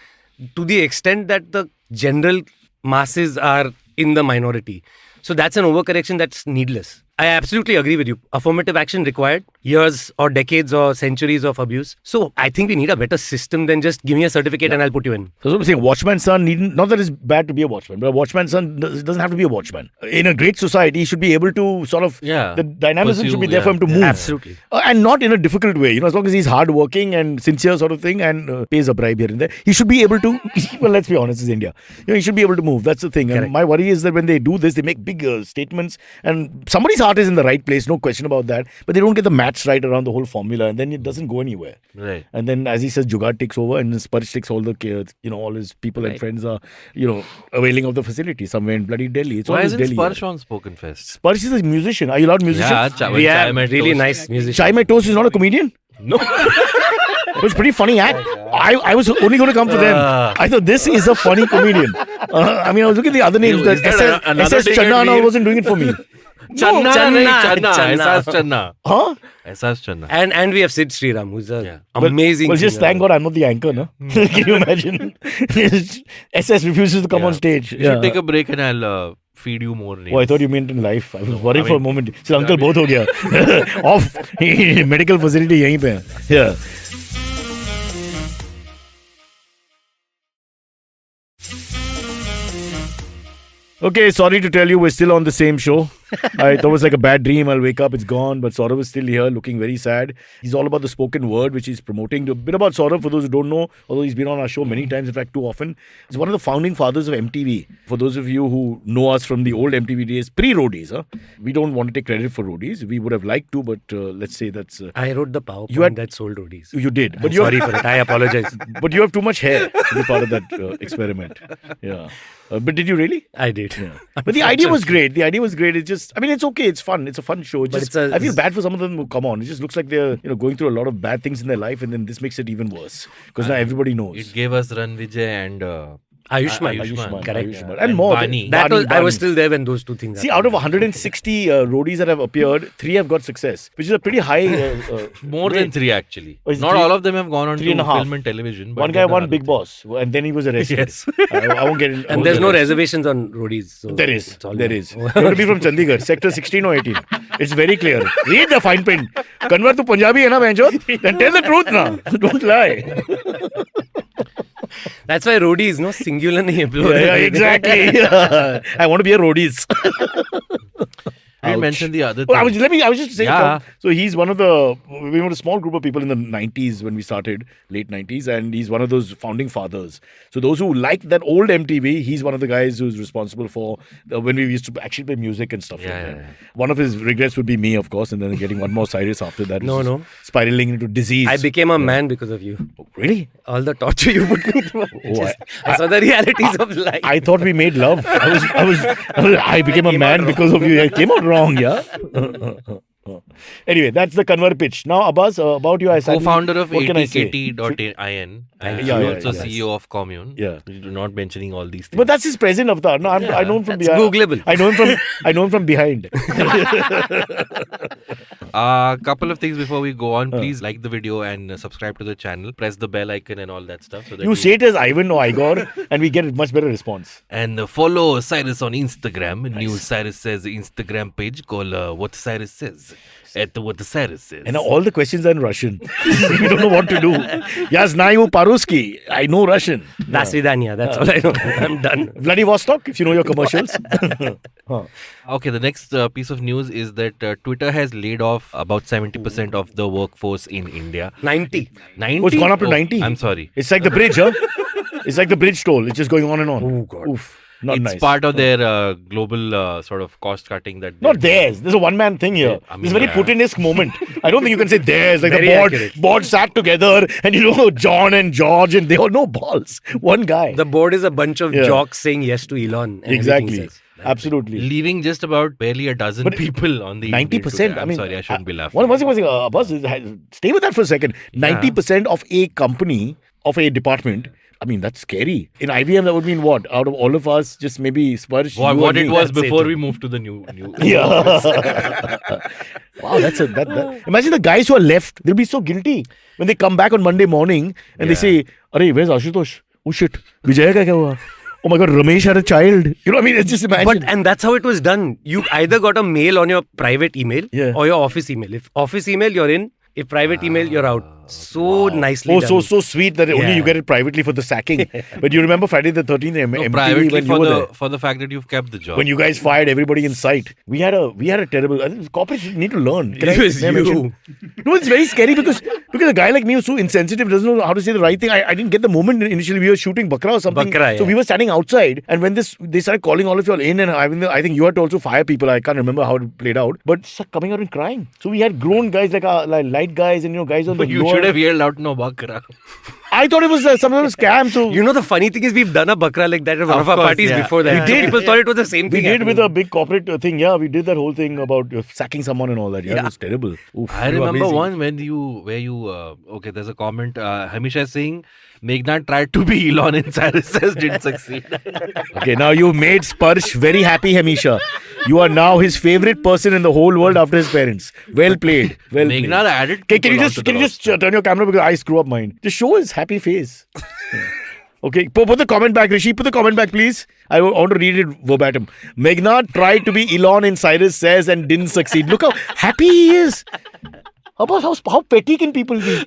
to the extent that the general masses are in the minority. So that's an overcorrection that's needless. I absolutely agree with you. Affirmative action required. Years or decades or centuries of abuse. So I think we need a better system than just give me a certificate and I'll put you in. So I'm saying watchman's son needn't, not that it's bad to be a watchman, but a watchman's son doesn't have to be a watchman. In a great society, he should be able to sort of, the dynamism should be there for him to move. Absolutely. And not in a difficult way. You know, as long as he's hardworking and sincere sort of thing and pays a bribe here and there, he should be able to, well, let's be honest, it's India. You know, he should be able to move. That's the thing. And my worry is that when they do this, they make big statements and somebody's heart is in the right place, no question about that. But they don't get the match right around the whole formula and then it doesn't go anywhere. Right. And then, as he says, Jugaad takes over and Sparsh takes all the care. You know, all his people and friends are, you know, availing of the facility somewhere in bloody Delhi. It's Why always isn't Delhi. Sparsh on Spoken Fest? Sparsh is a musician. Are you allowed musician? Yeah, Really nice musician. Chai Mai Toast is not a comedian? No. It was a pretty funny act. I was only going to come for them. I thought this is a funny comedian. I mean, I was looking at the other names. Is there another SS Channa and all wasn't doing it for me. Channa. Channa. Aisas Channa. Huh? Aisas Channa. And we have Sid Sriram, who's an amazing Well, just singer. thank God I'm not the anchor, no? Can you imagine? SS refuses to come on stage. You should take a break and I'll feed you more names. Oh, I thought you meant in life. I was worried for a moment. So, uncle, both ho gaya. Off. Medical facility yahin pe hai. Yeah. Okay, sorry to tell you, we're still on the same show. I thought it was like a bad dream. I'll wake up, it's gone. But Saurabh is still here, looking very sad. He's all about the spoken word, which he's promoting. A bit about Saurabh, for those who don't know, although he's been on our show many times, in fact, too often. He's one of the founding fathers of MTV. For those of you who know us from the old MTV days, pre-Roadies, we don't want to take credit for Roadies. We would have liked to, but let's say that's... I wrote the PowerPoint that sold Roadies. You did. But sorry for it. I apologize. But you have too much hair to be part of that experiment. Yeah. But did you really? I did. Yeah. But the idea was great. The idea was great. It's just, I mean, it's okay. It's fun. It's a fun show. I feel bad for some of them who come on. It just looks like they're, going through a lot of bad things in their life, and then this makes it even worse because now everybody knows. It gave us Ran Vijay and Ayushman. Correct. Ayushman. And more. Bani. I was still there when those two things See, happened. out of 160 roadies that have appeared, 3 have got success, which is a pretty high. More than 3 actually. Oh, Not 3? all of them have gone on to 3.5. film and television. But One guy won Big Boss, and then he was arrested. Yes. I won't get in. And there's no reservations on Roadies. So There is. it's all There there. is. You have to be from Chandigarh, sector 16 or 18. It's very clear. Read the fine print. Kanwar, tu Punjabi hai na, Benjo? Then tell the truth now. Don't lie. That's why Roadies, no? Singular name. Yeah, exactly. Yeah. I want to be a roadies. I mentioned the other Oh, I thing. was just saying. Yeah. So he's we were a small group of people in the 90s when we started, late 90s, and he's one of those founding fathers. So those who liked that old MTV, he's one of the guys who's responsible for when we used to actually play music and stuff like that. Yeah. One of his regrets would be me, of course, and then getting one more Cyrus after that. No. Spiraling into disease. I became a man because of you. Really? All the torture you put me through. I saw the realities of life. I thought we made love. I became a man because of you. I came out wrong, yeah. Anyway, that's the Kanwar pitch. Now, Abbas, about you, I said. Co-founder of what can I say? ATKT.in and Yeah, also yes. CEO of Commune. Yeah. You're not mentioning all these things. But that's his present avatar. No, I know him from That's behind. Googleable. I know him from behind. A couple of things before we go on. Please like the video and subscribe to the channel. Press the bell icon and all that stuff. So that You say it as Ivan or Igor, and we get a much better response. And follow Cyrus on Instagram. New Cyrus Says Instagram page called What Cyrus Says. At What Cyrus Says. And now all the questions are in Russian. We don't know what to do. Я знаю по-русски. I know Russian. Das Vidania. That's all I know. I'm done. Vladivostok, if you know your commercials. Okay, the next piece of news is that Twitter has laid off about 70% of the workforce in India. 90. 90? Oh, it's gone up to 90. I'm sorry. It's like the bridge, huh? It's like the bridge toll. It's just going on and on. Oh, God. Oof. Not It's nice. part of their global sort of cost cutting that. Not theirs. There's a one-man thing here. I mean, This is a very yeah. Putinesque moment. I don't think you can say theirs. Like Very the accurate. board sat together and John and George and they all know balls. One guy. The board is a bunch of jocks saying yes to Elon. And Exactly. everything says. Absolutely. Leaving just about barely a dozen people on the 90%. I'm sorry, I shouldn't be laughing. One thing, Abbas, stay with that for a second. 90% of a company, of a department, I mean, that's scary. In IBM, that would mean what? Out of all of us, just maybe Sparsh. What it was That's before it. we moved to the new. Yeah. Wow, that's that. Imagine the guys who are left. They'll be so guilty when they come back on Monday morning and they say, "Arey, where's Ashutosh? Oh shit, Vijay ka kya hua? Oh my God, Ramesh had a child. You know what I mean? It's just imagine. And that's how it was done. You either got a mail on your private email or your office email. If office email, you're in. If private email, you're out. So nicely done. So sweet that only you get it privately for the sacking. But you remember Friday the 13th MTV privately when you were there? for the fact that you've kept the job. When you guys fired everybody in sight. We had a terrible... I think corporates need to learn. It was you. No, it's very scary because a guy like me who's so insensitive doesn't know how to say the right thing. I didn't get the moment initially. We were shooting Bakra or something. So we were standing outside, and when they started calling all of you all in, and I think you had to also fire people. I can't remember how it played out. But started coming out and crying. So we had grown guys like light guys and guys on the But you should have yelled out, no Bakra. I thought it was some sort of scam. So you know, the funny thing is we've done a Bakra like that at one of our parties before that. We did. People thought it was the same thing. We did with a big corporate thing. Yeah, we did that whole thing about sacking someone and all that. Yeah, it was terrible. Oof. I remember one where you okay, there's a comment. Hamisha is saying Meghna tried to be Elon and Cyrus Says didn't succeed. Okay, now you made Sparsh very happy, Hamisha. You are now his favorite person in the whole world after his parents. Well played. Well played. Meghna added. Okay, can you just turn your camera because I screw up mine. Just show his happy face. Okay, put the comment back, Rishi. Put the comment back, please. I want to read it verbatim. Meghna tried to be Elon in Cyrus Says and didn't succeed. Look how happy he is. How petty can people be?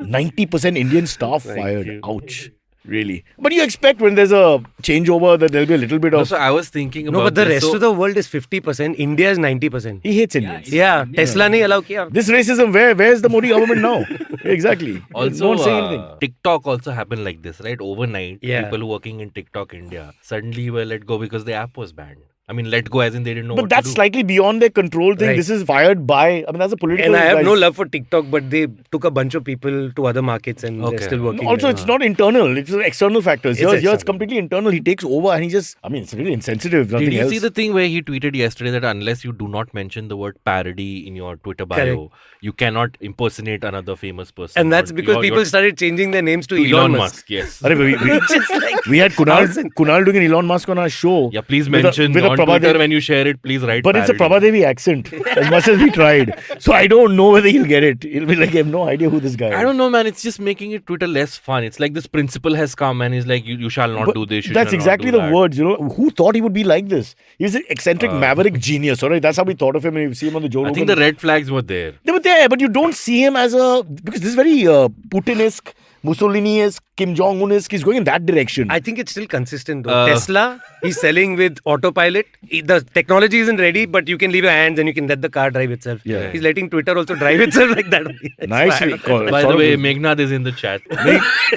90% Indian staff fired. Ouch. Really. But you expect when there's a changeover that there'll be a little bit of... So I was thinking about but the rest of the world is 50%. India is 90%. He hates Indians. Yeah. Tesla nahi allow kiya. This racism, where's the Modi government now? Exactly. Also, don't say anything. TikTok also happened like this, right? Overnight, Yeah. people working in TikTok India suddenly were let go because the app was banned. I mean, let go as in they didn't know But what that's to do. slightly beyond their control thing. Right. This is fired by... I mean, that's a political... And I have no love for TikTok, but they took a bunch of people to other markets and they're still working. Also, there. it's not internal. It's external factors. Here it's external. completely internal. He takes over and he just... I mean, it's really insensitive. Nothing Did you else. see the thing where he tweeted yesterday that unless you do not mention the word parody in your Twitter bio, Correct. you cannot impersonate another famous person? And that's because people started changing their names to Elon Musk. Yes. We had Kunal doing an Elon Musk on our show. Yeah, please mention with a on Prabhadevi. Twitter when you share it, please write But it's a parody. Prabhadevi accent, as much as we tried. So I don't know whether he'll get it. He'll be like, I have no idea who this guy is. I don't know, man. It's just making it Twitter less fun. It's like this principal has come and he's like, you shall not do this. You That's shall exactly not do the that. words, Who thought he would be like this? He's an eccentric maverick genius, alright? That's how we thought of him when you see him on the Joe I Rogan. think the red flags were there. They were there, but you don't see him as because this is very Putin-esque, Mussolini-esque, Kim Jong-un-esque. He's going in that direction. I think it's still consistent though. Tesla, he's selling with autopilot. The technology isn't ready, but you can leave your hands and you can let the car drive itself. Yeah. He's letting Twitter also drive itself like that. Nicely called. By the way, Meghnad is in the chat.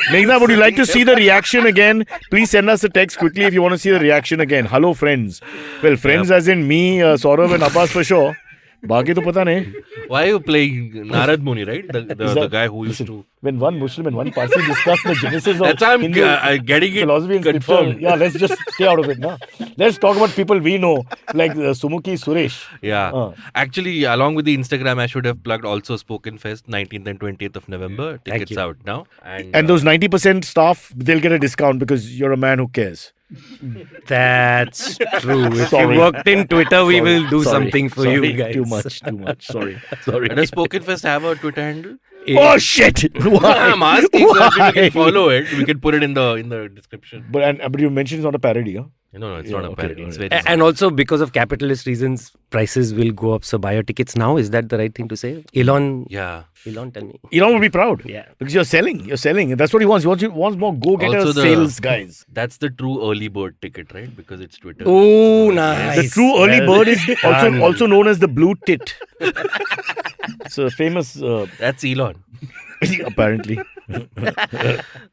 Meghna, would you like to see the reaction again? Please send us a text quickly if you want to see the reaction again. Hello, friends. Well, friends as in me, Saurabh and Abbas for sure. Baaki to pata nahi. Why are you playing Narad Muni, right? The guy who used to... When one Muslim and one Parsi discuss the genesis of That's why I'm Hindu getting it philosophy and scripture. confirmed. Yeah, let's just stay out of it now. Let's talk about people we know, like Sumuki Suresh. Yeah. Actually, along with the Instagram, I should have plugged also Spoken Fest, 19th and 20th of November. Tickets out now. And those 90% staff, they'll get a discount because you're a man who cares. That's true. If Sorry. you worked in Twitter, we will do something for you guys. Too much. Sorry. Does Spoken Fest have a Twitter handle? Oh shit! Why? I'm asking so that people Why? can follow it. We can put it in the description. But you mentioned it's not a parody, huh? No, it's not a parody. It's very And also because of capitalist reasons, prices will go up. So buy your tickets now. Is that the right thing to say? Elon, tell me. Elon will be proud. Yeah. Because you're selling. That's what he wants. He wants more go-getter Also sales guys. That's the true early bird ticket, right? Because it's Twitter. Oh, nice. The true early bird is also known as the blue tit. It's a famous... That's Elon. apparently.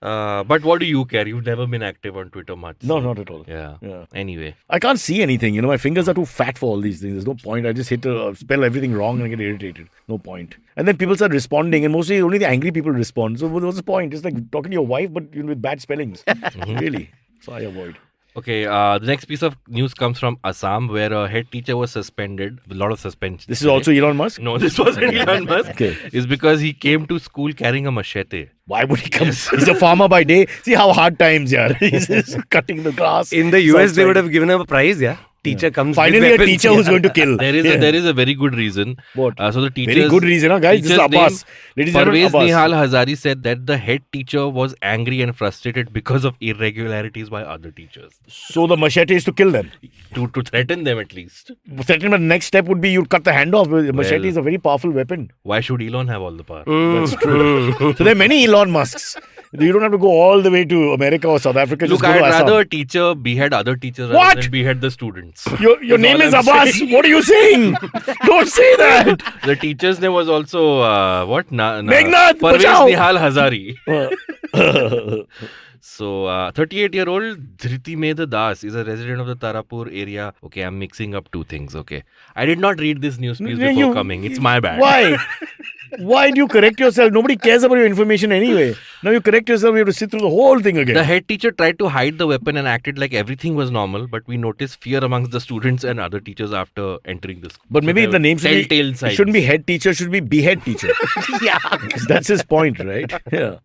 But what do you care? You've never been active on Twitter much. No, so- not at all. Yeah. Anyway. I can't see anything. My fingers are too fat for all these things. There's no point. I just hit spell everything wrong and I get irritated. No point. And then people start responding, and mostly only the angry people respond. So what's the point? It's like talking to your wife, but with bad spellings. Really. So I avoid. Okay, the next piece of news comes from Assam, where a head teacher was suspended. A lot of suspension. This is also Elon Musk? No, this wasn't Elon Musk. Okay. It's because he came to school carrying a machete. Why would he come? He's a farmer by day. See how hard times, yeah. He's cutting the grass. In the US, they would have given him a prize, yeah? teacher comes Finally with a weapons. teacher who's going to kill. There is a very good reason. What? So the teachers, Very good reason, huh, guys. This is teacher's Abbas. name, Ladies and gentlemen, Parvez Abbas. Nihal Hazari said that the head teacher was angry and frustrated because of irregularities by other teachers. So the machete is to kill them. To threaten them at least. Second, the next step would be you cut the hand off. Machete is a very powerful weapon. Why should Elon have all the power? That's true. So there are many Elon Musks. You don't have to go all the way to America or South Africa. Look, Just go I'd to Assam. rather a teacher behead other teachers What? rather than behead the students. Your name is all I'm Abbas. saying. What are you saying? Don't say that. The teacher's name was also what? Meghnad, Parvez bachao. Nihal Hazari. So, 38-year-old Dhriti Medha Das is a resident of the Tarapur area. Okay, I'm mixing up two things. Okay, I did not read this news piece before coming. It's my bad. Why? Why do you correct yourself? Nobody cares about your information anyway. Now you correct yourself, you have to sit through the whole thing again. The head teacher tried to hide the weapon and acted like everything was normal, but we noticed fear amongst the students and other teachers after entering the school. But maybe So the name should telltale be, it signs. shouldn't be head teacher, should be behead teacher. Yeah. That's his point, right? Yeah.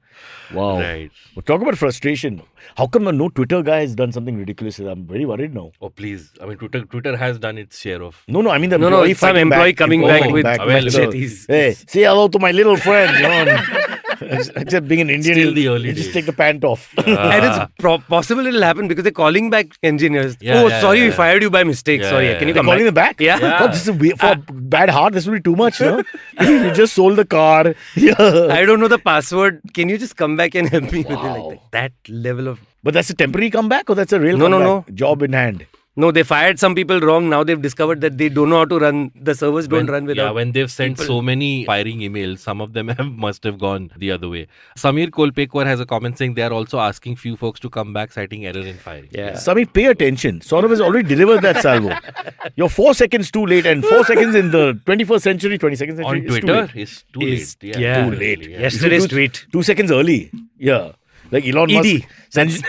Wow. Right. Well, talk about frustration. How come no Twitter guy has done something ridiculous? I'm very worried now. Oh, please. I mean, Twitter has done its share of. No, I mean the No, employee it's some fighting employee back, coming employee back with fighting machetes. Hey, say hello to my little friend. Except being an Indian, Still the early you just days. take the pant off. And it's possible it'll happen because they're calling back engineers. Yeah, oh, yeah, sorry, yeah, we yeah. fired you by mistake. Yeah, sorry, yeah, can you yeah. come Calling them back? Yeah. God, this is for bad heart. This will be too much, no? You just sold the car. Yeah. I don't know the password. Can you just come back and help me with it? Wow. Like that level of. But that's a temporary comeback or that's a real No, no, comeback? Job in hand. No, they fired some people wrong. Now they've discovered that they don't know how to run. The servers don't run without. Yeah, when they've sent so many firing emails, some of them must have gone the other way. Samir Kolpekar has a comment saying they are also asking few folks to come back, citing error in firing. Yeah. Samir, pay attention. Saurabh has already delivered that salvo. You're 4 seconds too late, and 4 seconds in the 21st century, 22nd century. On is Twitter, too late. it's too Is- late. yeah. Too late. Yeah. Yesterday's Two- tweet. 2 seconds early. Yeah. Like Elon ED. Musk.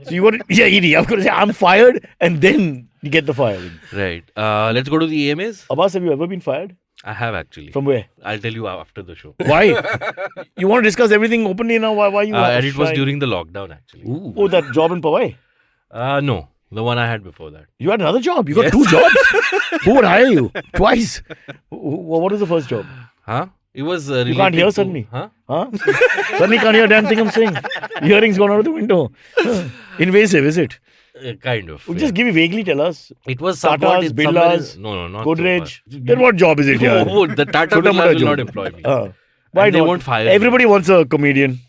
So you want ED. I'm going to say, I'm fired, and then you get the firing. Right. Let's go to the AMAs. Abbas, have you ever been fired? I have actually. From where? I'll tell you after the show. Why? You want to discuss everything openly now? Why you And it was shying? during the lockdown actually. Oh, that job in Powai? No, the one I had before that. You had another job? You got Yes. 2 jobs? Who would hire you? Twice? What was the first job? Huh? It was. You can't related hear to- suddenly. Huh? Huh? Suddenly can't hear a damn thing I'm saying. Hearing's gone out of the window. Invasive, is it? Kind of. Just give me vaguely tell us. It was Tatas, somewhat. it's somewhere in- Birlas, No, not Godrej. so far. Then what job is it here? Oh, the Tata Chota Birlas mota will job. not employ me. Why And they not? won't fire me. Everybody wants a comedian.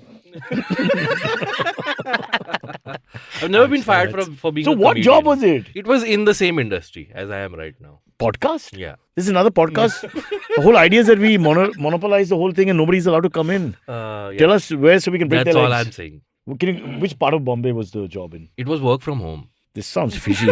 I've never been fired for being So a what comedian. job was it? It was in the same industry as I am right now. Podcast? Yeah. This is another podcast. The whole idea is that we monopolize the whole thing and nobody's allowed to come in. Yeah. Tell us where so we can break That's their all legs. I'm saying. Which part of Bombay was the job in? It was work from home. This sounds fishy.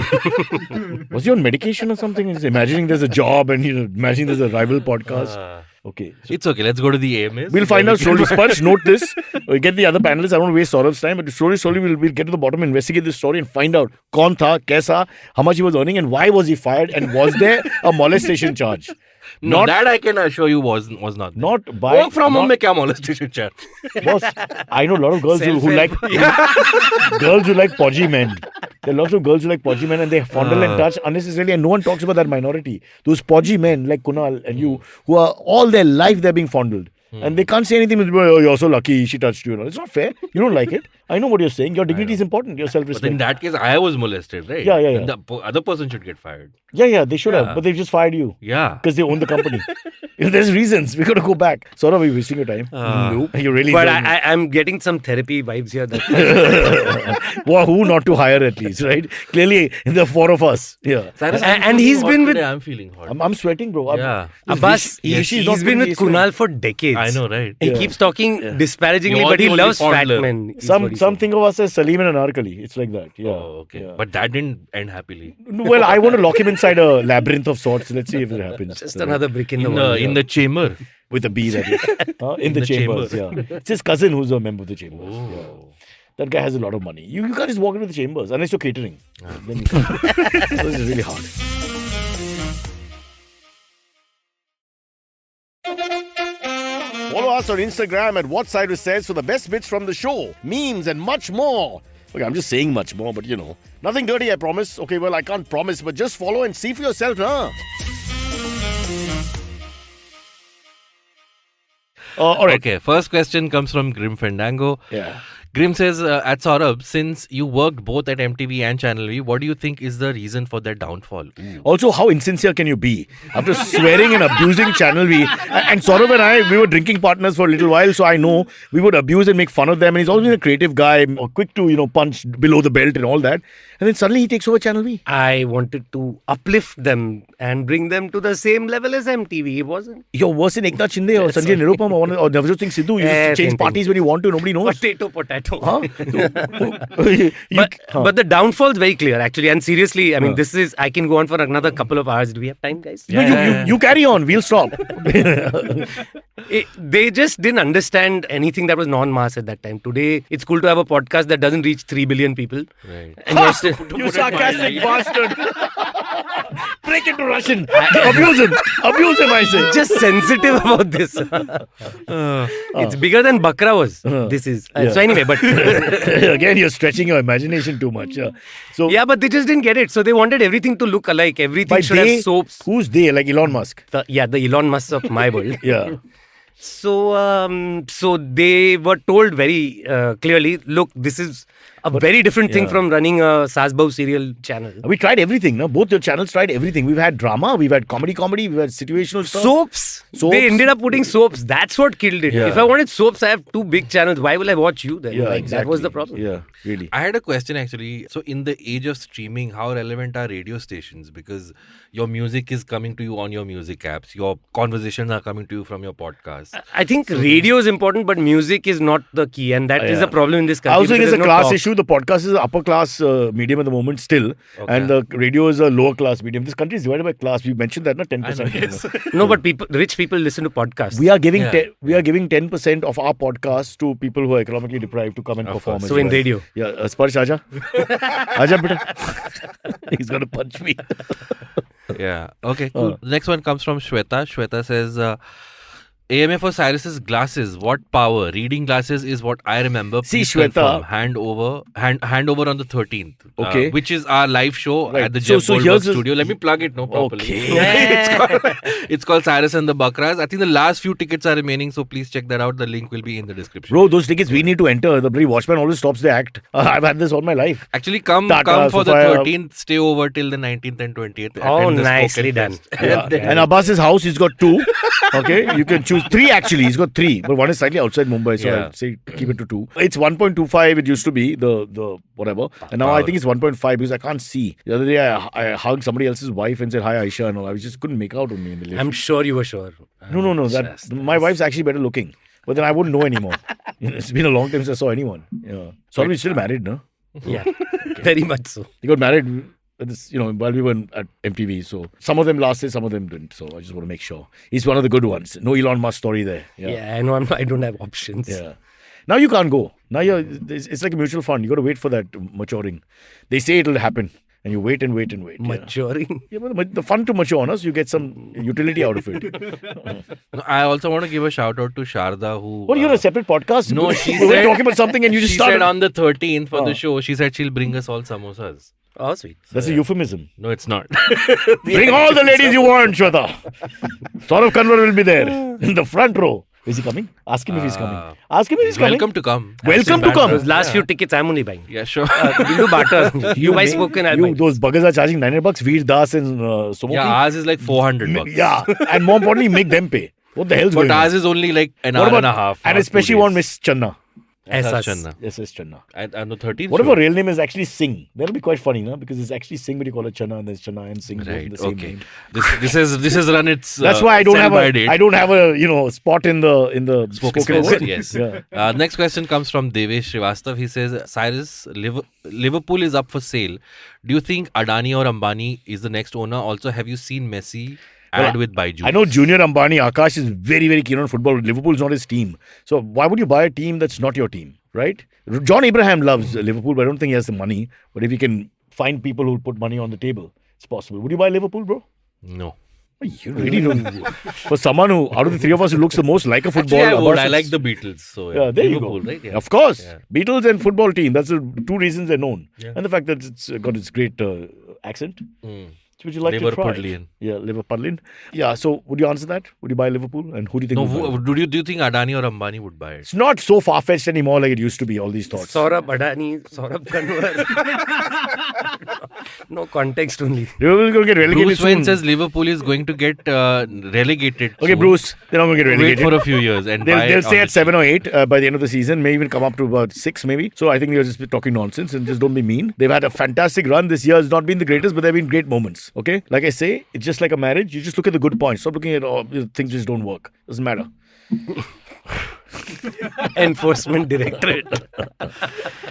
Was he on medication or something? He's imagining there's a job and imagining there's a rival podcast. Okay. So It's okay. Let's go to the AMAs. we'll find out slowly. Sponge, note this. We'll get the other panelists. I don't want to waste Saurabh's time, but slowly we'll get to the bottom, investigate this story and find out kaun tha, kaisa, how much he was earning and why was he fired and was there a molestation charge? No, Not- that I can assure you was not. there. Not by... Work from home not- में क्या molestation charge? Boss, I know a lot of girls who like girls who like podgy men. There are lots of girls who like podgy men and they fondle and touch unnecessarily, and no one talks about that minority. Those podgy men like Kunal and you, who are all their life they're being fondled. And they can't say anything with, oh, you're so lucky, she touched you. It's not fair. You don't like it. I know what you're saying. Your dignity is important. Your But in self-respect. that case, I was molested, right? Yeah. And the other person should get fired. Yeah, they should have. Yeah. But they've just fired you. Yeah. Because they own the company. There's reasons. We got to go back. Saurabh, are you wasting your time? Nope. You're really But enjoying it. I'm getting some therapy vibes here. That Well, who not to hire at least, right? Clearly, the 4 of us. Yeah. Cyrus, And I'm he's feeling been hot with- today. I'm feeling hot. I'm sweating, bro. Yeah. Abbas, Yes, he's not been putting with the AC on. Kunal for decades. I know, right? He keeps talking disparagingly, You're but he the only loves fat fondler. men. is what Some he said. think of us as Salim and Anarkali. It's like that. Yeah. Oh, okay. Yeah. But that didn't end happily. Well, I want to lock him inside a labyrinth of sorts. Let's see if it happens. Just another brick in the In wall. the, in the chamber. With a B, that is. In the chambers, yeah. It's his cousin who's a member of the chambers. Yeah. Oh. That guy has a lot of money. You can't just walk into the chambers unless you're catering. Then you can. So this is really hard. Follow us on Instagram at Cyrus Says for the best bits from the show, memes, and much more. Okay, I'm just saying much more, but nothing dirty, I promise. Okay, well, I can't promise, but just follow and see for yourself, huh? All right. Okay, first question comes from Grim Fandango. Yeah. Grim says, at Saurabh, since you worked both at MTV and Channel V, what do you think is the reason for their downfall? Also, how insincere can you be? After swearing and abusing Channel V, and Saurabh and I, we were drinking partners for a little while, so I know we would abuse and make fun of them. And he's always been a creative guy, quick to, punch below the belt and all that. And then suddenly he takes over Channel V. I wanted to uplift them and bring them to the same level as MTV. It wasn't. You're worse than Eknath Shinde or Sanjay Nirupam or Navjot Singh Sidhu. You just change parties when you want to. Nobody knows. Potato. Huh? But the downfall is very clear, actually. And seriously, I mean, I can go on for another couple of hours. Do we have time, guys? You carry on. We'll stop. They just didn't understand anything that was non-mass at that time. Today, it's cool to have a podcast that doesn't reach 3 billion people. Right. And you're still, You sarcastic bastard. Break into Russian. Abuse him, I say. just sensitive about this. It's bigger than Bakra was. This is. So anyway, but... Again, you're stretching your imagination too much. So yeah, but they just didn't get it. So they wanted everything to look alike. Everything should have soaps. Who's they? Like Elon Musk? The Elon Musk of my world. Yeah. So they were told very clearly, look, this is a very different thing from running a Sasbau serial channel. We tried everything, no? Both your channels tried everything. We've had drama, we've had comedy, we've had situational stuff. Soaps. They ended up putting soaps. That's what killed it. Yeah. If I wanted soaps, I have 2 big channels. Why will I watch you then? Yeah, That exactly. was the problem. Yeah, really. I had a question actually. So, in the age of streaming, how relevant are radio stations? Because your music is coming to you on your music apps, your conversations are coming to you from your podcast. I think radio is important, but music is not the key, and that is a problem in this country. I also think it's a because class there's no issue. The podcast is an upper class medium at the moment still, and the radio is a lower class medium. This country is divided by class. We mentioned that, no? 10%. Yes. talk. No, but rich people listen to podcasts. We are giving 10% of our podcasts to people who are economically deprived to come and perform. So in radio. Yeah, Sparsh, Aja. Aja, beta. He's going to punch me. Yeah. Okay, cool. The next one comes from Shweta. Shweta says, AMA for Cyrus's glasses. What power? Reading glasses is what I remember. See, Please Shweta. confirm. Hand over on the 13th. Okay. Which is our live show Right. at the So Jeff Goldberg here's the- studio. Let me plug it properly. Okay. It's called Cyrus and the Bakras. I think the last few tickets are remaining, so please check that out. The link will be in the description. Bro, those tickets we need to enter. The bloody watchman always stops the act. I've had this all my life. Actually, come Tata, for the Sophia. 13th. Stay over till the 19th and 20th. Oh, Attend the nicely Spoken done. Fest. Yeah. And Abbas's house, he's got 2. Okay, you can choose 3 actually. He's got 3, but one is slightly outside Mumbai, so Yeah. I'd say keep it to 2. It's 1.25. It used to be the whatever, and now I think it's 1.5 because I can't see. The other day I hugged somebody else's wife and said hi Aisha and all. I just couldn't make out on me in the lift. I'm sure you were sure. No. That my wife's actually better looking, but then I wouldn't know anymore. It's been a long time since I saw anyone. Yeah, sorry, we're still married, no? Yeah, very much so. He got married. While we were at MTV, so some of them lasted, some of them didn't. So I just want to make sure he's one of the good ones. No Elon Musk story there. Yeah, I know. I don't have options. Yeah. Now you can't go. Now it's like a mutual fund. You got to wait for that maturing. They say it'll happen, and you wait and wait and wait. Maturing. Yeah, but the fund to mature on us, you get some utility out of it. I also want to give a shout out to Sharda who. What, you're a separate podcast? No, she we were said- talking about something and you just She started. said on the 13th for the show, she said she'll bring us all samosas. Oh, sweet. That's a euphemism. No, it's not. Bring all the ladies you want, Shweta. Saurabh Kanwar will be there in the front row. Is he coming? Ask him if he's coming. Ask him if he's coming. Welcome to come. Welcome to come. Those last few tickets I'm only buying. Yeah, sure. We'll do barter. You buy spoken, I'll buy. Those buggers are charging $900. Veer Das and Sumoki. Yeah, ours is like 400 bucks. Yeah, and more importantly, make them pay. What the hell's But going on? ours is only like an What hour about, and a half. and not especially 2 one days. Miss Channa. SS. Channa. Yes, Channa. And the 13th. What if show? her real name is actually Singh? That'll be quite funny, no? Because it's actually Singh, but you call her Channa, and there's Channa and Singh both in Right. the same Okay. name. This has run its. That's why I don't have sell-by date. I don't have a spot in the spoken Fest, word. yes. Yeah. Next question comes from Devesh Srivastav. He says, Cyrus, Liverpool is up for sale. Do you think Adani or Ambani is the next owner? Also, have you seen Messi ad with Baiju? I know Junior Ambani, Akash is very, very keen on football. Liverpool's not his team. So why would you buy a team that's not your team, right? John Abraham loves Liverpool, but I don't think he has the money. But if he can find people who'll put money on the table, it's possible. Would you buy Liverpool, bro? No. You really don't. For someone who, out of the three of us, who looks the most like a football. Actually, I would. Abbas, I like it's- the Beatles. So Yeah, there Liverpool, you go. right? Yeah. Of course. Yeah. Beatles and football team. That's the two reasons they're known. Yeah. And the fact that it's got its great accent. Mm. Would you like to try? Liverpudlian. Yeah, Liverpudlian. Yeah, so would you answer that? Would you buy Liverpool? And who do you think No, would buy it? do you think Adani or Ambani would buy it? It's not so far-fetched anymore like it used to be, all these thoughts. Saurabh Adani, Saurabh Kanwar. No context only. Liverpool going to get relegated Bruce Wayne soon. says Liverpool is going to get relegated. Okay, soon. Bruce, they're not going to get Wait relegated. for a few years and buy They'll it stay on at the 7 or 8 by the end of the season, may even come up to about 6 maybe. So I think they're just talking nonsense and just don't be mean. They've had a fantastic run. This year has not been the greatest, but there have been great moments. Okay? Like I say, it's just like a marriage. You just look at the good points. Stop looking at all the things which don't work. Doesn't matter. Enforcement Directorate.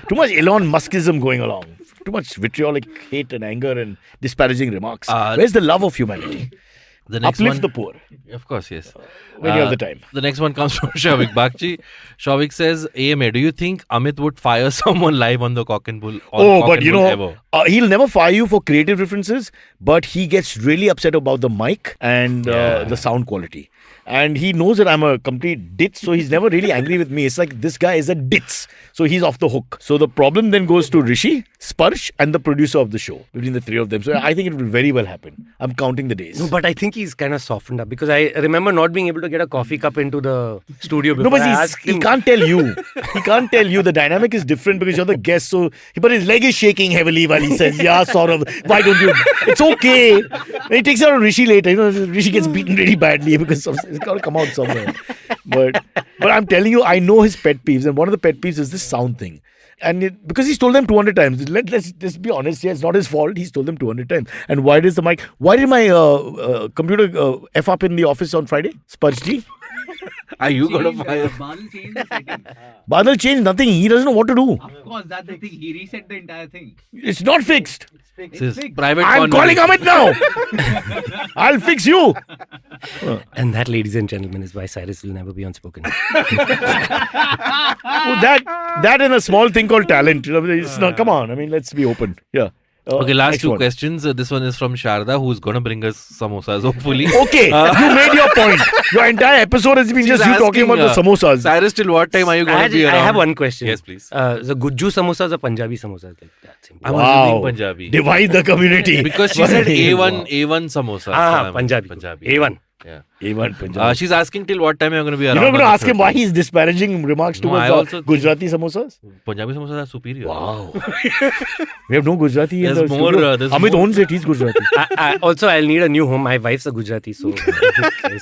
Too much Elon Muskism going along. Too much vitriolic hate and anger and disparaging remarks. Where's the love of humanity? The next Uplift one, the poor of course, yes. when you have the time. The next one comes from Shavik Bakchi. Shavik says, AMA, do you think Amit would fire someone live on the Cock and Bull? But you know, he'll never fire you for creative differences, but he gets really upset about the mic and the sound quality. And he knows that I'm a complete ditz, so he's never really angry with me. It's like this guy is a ditz, so he's off the hook. So the problem then goes to Rishi, Sparsh, and the producer of the show, between the three of them. So I think it will very well happen. I'm counting the days. No, but I think he's kind of softened up because I remember not being able to get a coffee cup into the studio before. No, but I asked he him. can't tell you. He can't tell you. The dynamic is different because you're the guest. So, but his leg is shaking heavily while he says, "Yeah, Saurabh, why don't you?" It's okay. And he takes it out on Rishi later. You know, Rishi gets beaten really badly because it's got to come out somewhere. But I'm telling you, I know his pet peeves, and one of the pet peeves is this sound thing. And because he's told them 200 times. Let's just be honest. Yeah, it's not his fault. He's told them 200 times. And why does the mic? Why did my computer f up in the office on Friday? Spudge G. Are you going to fire? Badal changed the setting. Badal changed nothing. He doesn't know what to do. Of course, that's the thing. He reset the entire thing. It's not fixed. It's This fixed. private I'm calling conversation. Amit now. I'll fix you. And that, ladies and gentlemen, is why Cyrus will never be unspoken. Oh, that and a small thing called talent. It's not, come on. I mean, let's be open. Yeah. Okay, last next two one. questions. This one is from Sharda, who's going to bring us samosas, hopefully. Okay, you made your point. Your entire episode has been She's just you talking asking, about the samosas. Cyrus, till what time are you going to be I around? have one question. Yes, please. The Gujju samosas or Punjabi samosas? Like that. Simple. I'm Wow. assuming Punjabi. Divide the community. Because she said Wow. A1 samosa. Punjabi. A1. Yeah. A1 Punjab. She's asking till what time you're going to be around. You're not going to on the ask him why 13th. he's disparaging remarks No, towards I also think- Gujarati samosas? Punjabi samosas are superior. Wow. We have no Gujarati in There's the more, studio. there's Amit more. owns it. He's Gujarati. Also, I'll need a new home. My wife's a Gujarati, so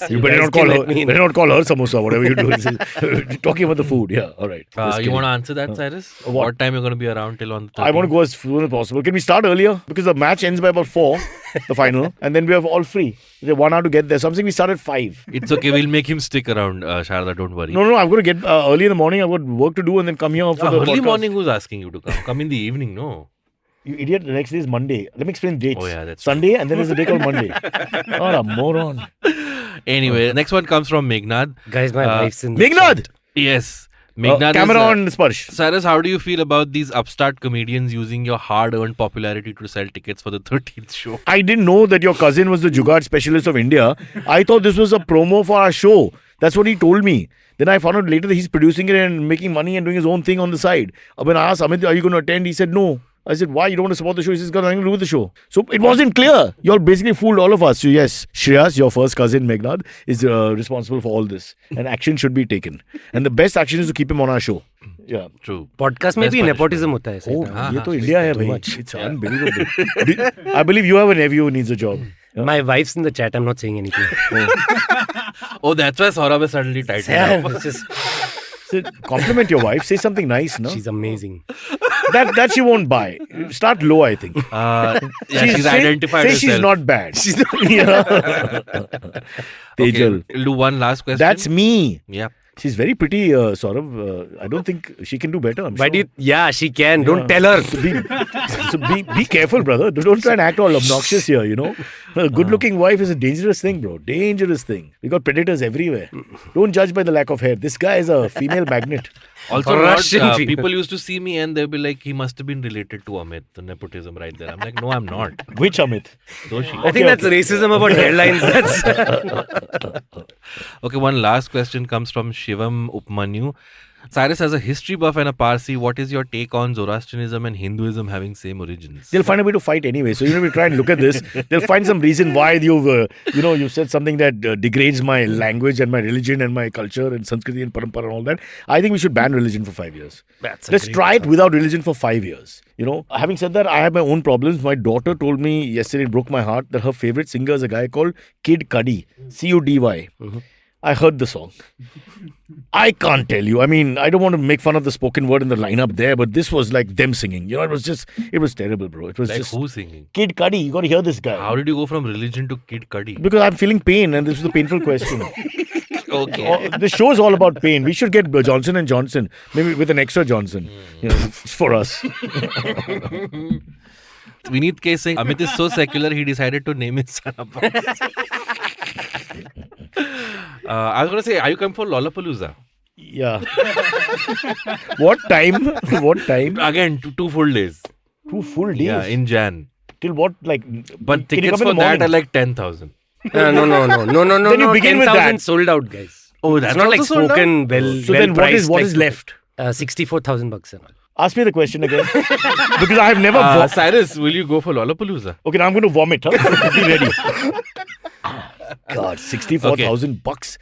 You better not call her. Better not call her samosa. Whatever you do, talking about the food. Yeah, all right. Just You kidding. want to answer that, Cyrus? What? What time you're going to be around till on the 13th? I want to go as soon as possible. Can we start earlier? Because the match ends by about 4, the final, and then we have all free. We have 1 hour to get there. So I'm saying we start at 5. It's okay. We'll make him stick around, Sharda. Don't worry. No, I'm going to get early in the morning. I've got work to do and then come here for the Early podcast. morning, who's asking you to come? Come in the evening, no? You idiot. The next day is Monday. Let me explain dates. Oh, yeah, that's Sunday and then there's a day called Monday. What a moron. Anyway, next one comes from Meghnad. guys, my wife's in. Meghnad! Yes. Meghnad Camera is, on Sparsh. Cyrus, how do you feel about these upstart comedians using your hard-earned popularity to sell tickets for the 13th show? I didn't know that your cousin was the Jugaad specialist of India. I thought this was a promo for our show. That's what he told me. Then I found out later that he's producing it and making money and doing his own thing on the side. When I asked Amit, are you going to attend? He said no. I said, why? You don't want to support the show? He says, it's got nothing to do with the show. So it wasn't clear. You all basically fooled all of us. So yes, Shreyas, your first cousin Meghnad, is responsible for all this. And action should be taken. And the best action is to keep him on our show. Yeah. True. Podcast में Best भी punishment. nepotism होता है. Oh, ऐसे. ये तो India है भाई. It's unbelievable. I believe you have a nephew who needs a job. My wife's in the chat. I'm not saying anything. Oh, that's why Saurabh is suddenly tightened Yeah, up. it's just, So compliment your wife. Say something nice, no? she's amazing. That she won't buy. Start low, I think. Yeah, she's say, identified say herself. she's not bad. She's not. Tejal. Okay, we'll do one last question. That's me. Yeah. She's very pretty, Saurabh. I don't think she can do better. I'm Why sure. do you, yeah, she can. Don't tell her. So be careful, brother. Don't try and act all obnoxious here, you know. A good-looking wife is a dangerous thing, bro. Dangerous thing. We got predators everywhere. Don't judge by the lack of hair. This guy is a female magnet. Also, Russian not, fever. people used to see me and they'll be like, he must have been related to Amit, the nepotism right there. I'm like, no, I'm not. Which Amit? Doshi. I think that's racism about hairlines. That's Okay, one last question comes from Shivam Upmanyu. Cyrus, as a history buff and a Parsi, what is your take on Zoroastrianism and Hinduism having same origins? They'll find a way to fight anyway. So even if we try and look at this, they'll find some reason why you said something that degrades my language and my religion and my culture and Sanskriti and Parampara and all that. I think we should ban religion for 5 years. Let's try it without religion for 5 years. Having said that, I have my own problems. My daughter told me yesterday, it broke my heart, that her favorite singer is a guy called Kid Cudi, Cudy. I heard the song. I can't tell you. I mean, I don't want to make fun of the spoken word in the lineup there, but this was like them singing. It was terrible, bro. It was Like just who singing? Kid Cudi. You got to hear this guy. How did you go from religion to Kid Cudi? Because I'm feeling pain, and this is a painful question. Okay. The show is all about pain. We should get Johnson and Johnson, maybe with an extra Johnson, for us. Vineet K saying, Amit is so secular, he decided to name his son Abbas. I was going to say, are you coming for Lollapalooza? Yeah. What time? What time? Again, two full days. 2 full days. Yeah, in Jan. Till what? Like, But can you tickets come in for the that morning? are like 10,000. no. Then you begin with 10,000 that. sold out, guys. Oh, It's not like also sold out? spoken, So then what is left? $64,000 and all. Ask me the question again. Because I have never... Cyrus, will you go for Lollapalooza? Okay, now I'm going to vomit. Huh? Be ready. God, 64,000 bucks.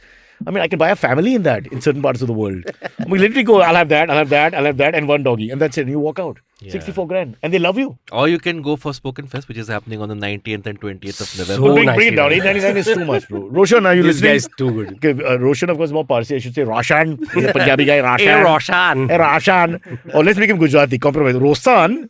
I mean, I can buy a family in that in certain parts of the world. We literally go, I'll have that, and one doggy. And that's it. And you walk out. Yeah. 64 grand. And they love you. Or you can go for Spoken Fest, which is happening on the 19th and 20th of November. So bring nicely it down. done. 899 is too much, bro. Roshan, are you This listening? guy's too good. Okay, Roshan, of course, more Parsi. I should say Roshan. He's a Punjabi guy. Roshan. Hey, Roshan. Hey, Roshan. Or let's make him Gujarati. Compromise. Roshan.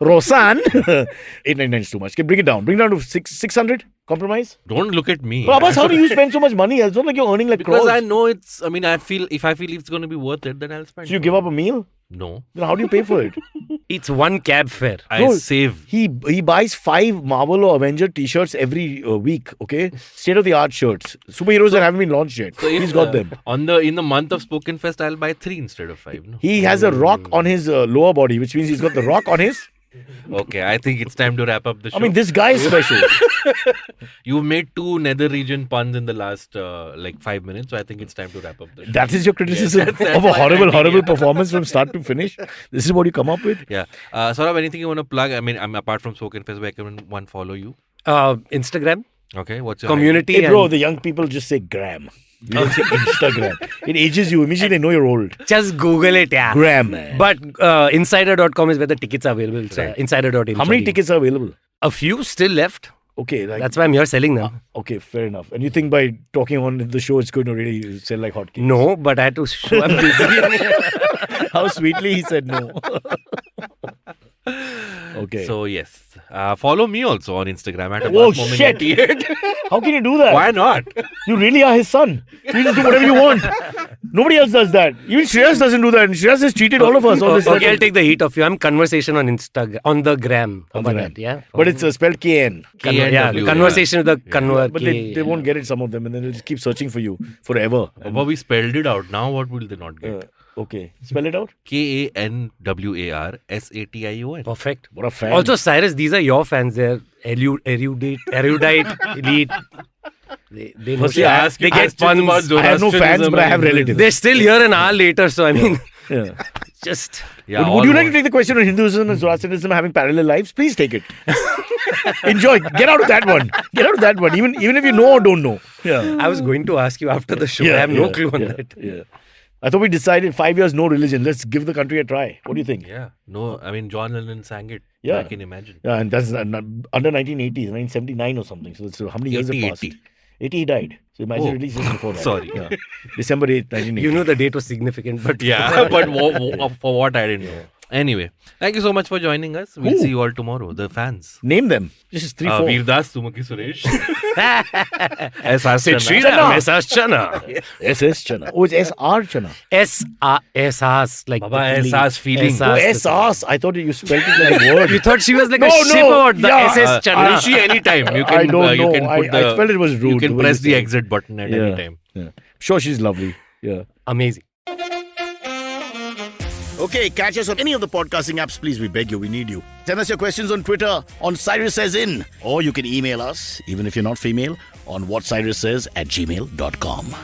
Roshan. 899 is too much. Okay, bring it down. Bring it down to 600. Compromise. Don't look at me. Well, Abbas, how do you spend so much money? It's not like you're earning like Because crores. I know if I feel it's going to be worth it, then I'll spend. So you give up a meal? No. Then how do you pay for it? It's one cab fare. I No, save. He buys 5 Marvel or Avenger t-shirts every week, okay? State-of-the-art shirts. Superheroes that haven't been launched yet. So if, He's got them. In the month of Spoken Fest, I'll buy 3 instead of 5. No? He has a rock on his lower body, which means he's got the rock on his... Okay, I think it's time to wrap up the show. I mean, this guy is special. You've made 2 nether region puns in the last 5 minutes, so I think it's time to wrap up the show. That is your criticism that's of a my horrible idea. performance from start to finish? This is what you come up with? Yeah. Saurabh, anything you want to plug? I mean, apart from Spoken Fest, where can one follow you? Instagram, Okay, what's your community. Hey, bro, and the young people just say gram. We don't say Instagram. It ages you. Immediately they know you're old. just Google it, yeah. Gram, man. But insider.com is where the tickets are available. It's, insider.in. How many tickets are available? A few still left. Okay, like... That's why I'm here selling them. Okay, fair enough. And you think by talking on the show, it's going to really sell like hotcakes? No, but I had to show I'm busy. How sweetly he said no. Okay. So, yes. Follow me also on Instagram at Oh, Abbas Moment shit. 88. How can you do that? Why not? You really are his son. You just do whatever you want. Nobody else does that. Even Shreyas doesn't do that. And Shreyas has cheated all of us on this. Okay, I'll take the heat off you. I'm conversation on Instagram, on the gram. How about that? Yeah. But it's spelled KN. Yeah, KNW, conversation with the Kanwar. But they won't get it, some of them. And then they'll just keep searching for you forever. And, But we spelled it out. Now what will they not get? okay. Spell it out. KANWARSATION. Perfect. What a fan. Also, Cyrus, these are your fans. They're erudite, elite. They know. Firstly, I They get questions puns. about I have no fans, but I have relatives. They're still here an hour later. So, I mean, Yeah. just... Yeah, Would you like to take the question on Hinduism and Zoroastrianism having parallel lives? Please take it. Enjoy. Get out of that one. Get out of that one. Even if you know or don't know. Yeah. I was going to ask you after the show. I have no clue on that. Yeah. I thought we decided 5 years no religion. Let's give the country a try. What do you think? Yeah. No, I mean, John Lennon sang it. Yeah. I can imagine. Yeah, and that's under 1980s, 1979 or something. So, how many years have 80, passed? 80. 80 he died. So imagine Oh. release just before that. Sorry. Yeah. December 8th, 1980. You know the date was significant, but... Yeah, but for what I didn't know. Anyway, thank you so much for joining us. We'll Who? see you all tomorrow. The fans. Name them. Just 3, 4. Veerdas, Sumaki Suresh. S.R. Sid Channa. Sriram, S.R. Chana. SS Chana. Oh, it's SR Chana. S.R. like Baba, the feeling. S.R.'s feeling. Oh, S.R.'s SS. I thought you spelled it like a word. You thought she was like No, a ship no, about the yeah, SS Channa. Rishi, anytime. You can, I don't you know. can put I felt it was rude You the can way press you the said it. exit button at any time. Yeah. Sure, she's lovely. Yeah. Amazing. Okay, catch us on any of the podcasting apps. Please, we beg you, we need you. Send us your questions on Twitter on Cyrus Says In. Or you can email us, even if you're not female, on whatcyrussays@gmail.com.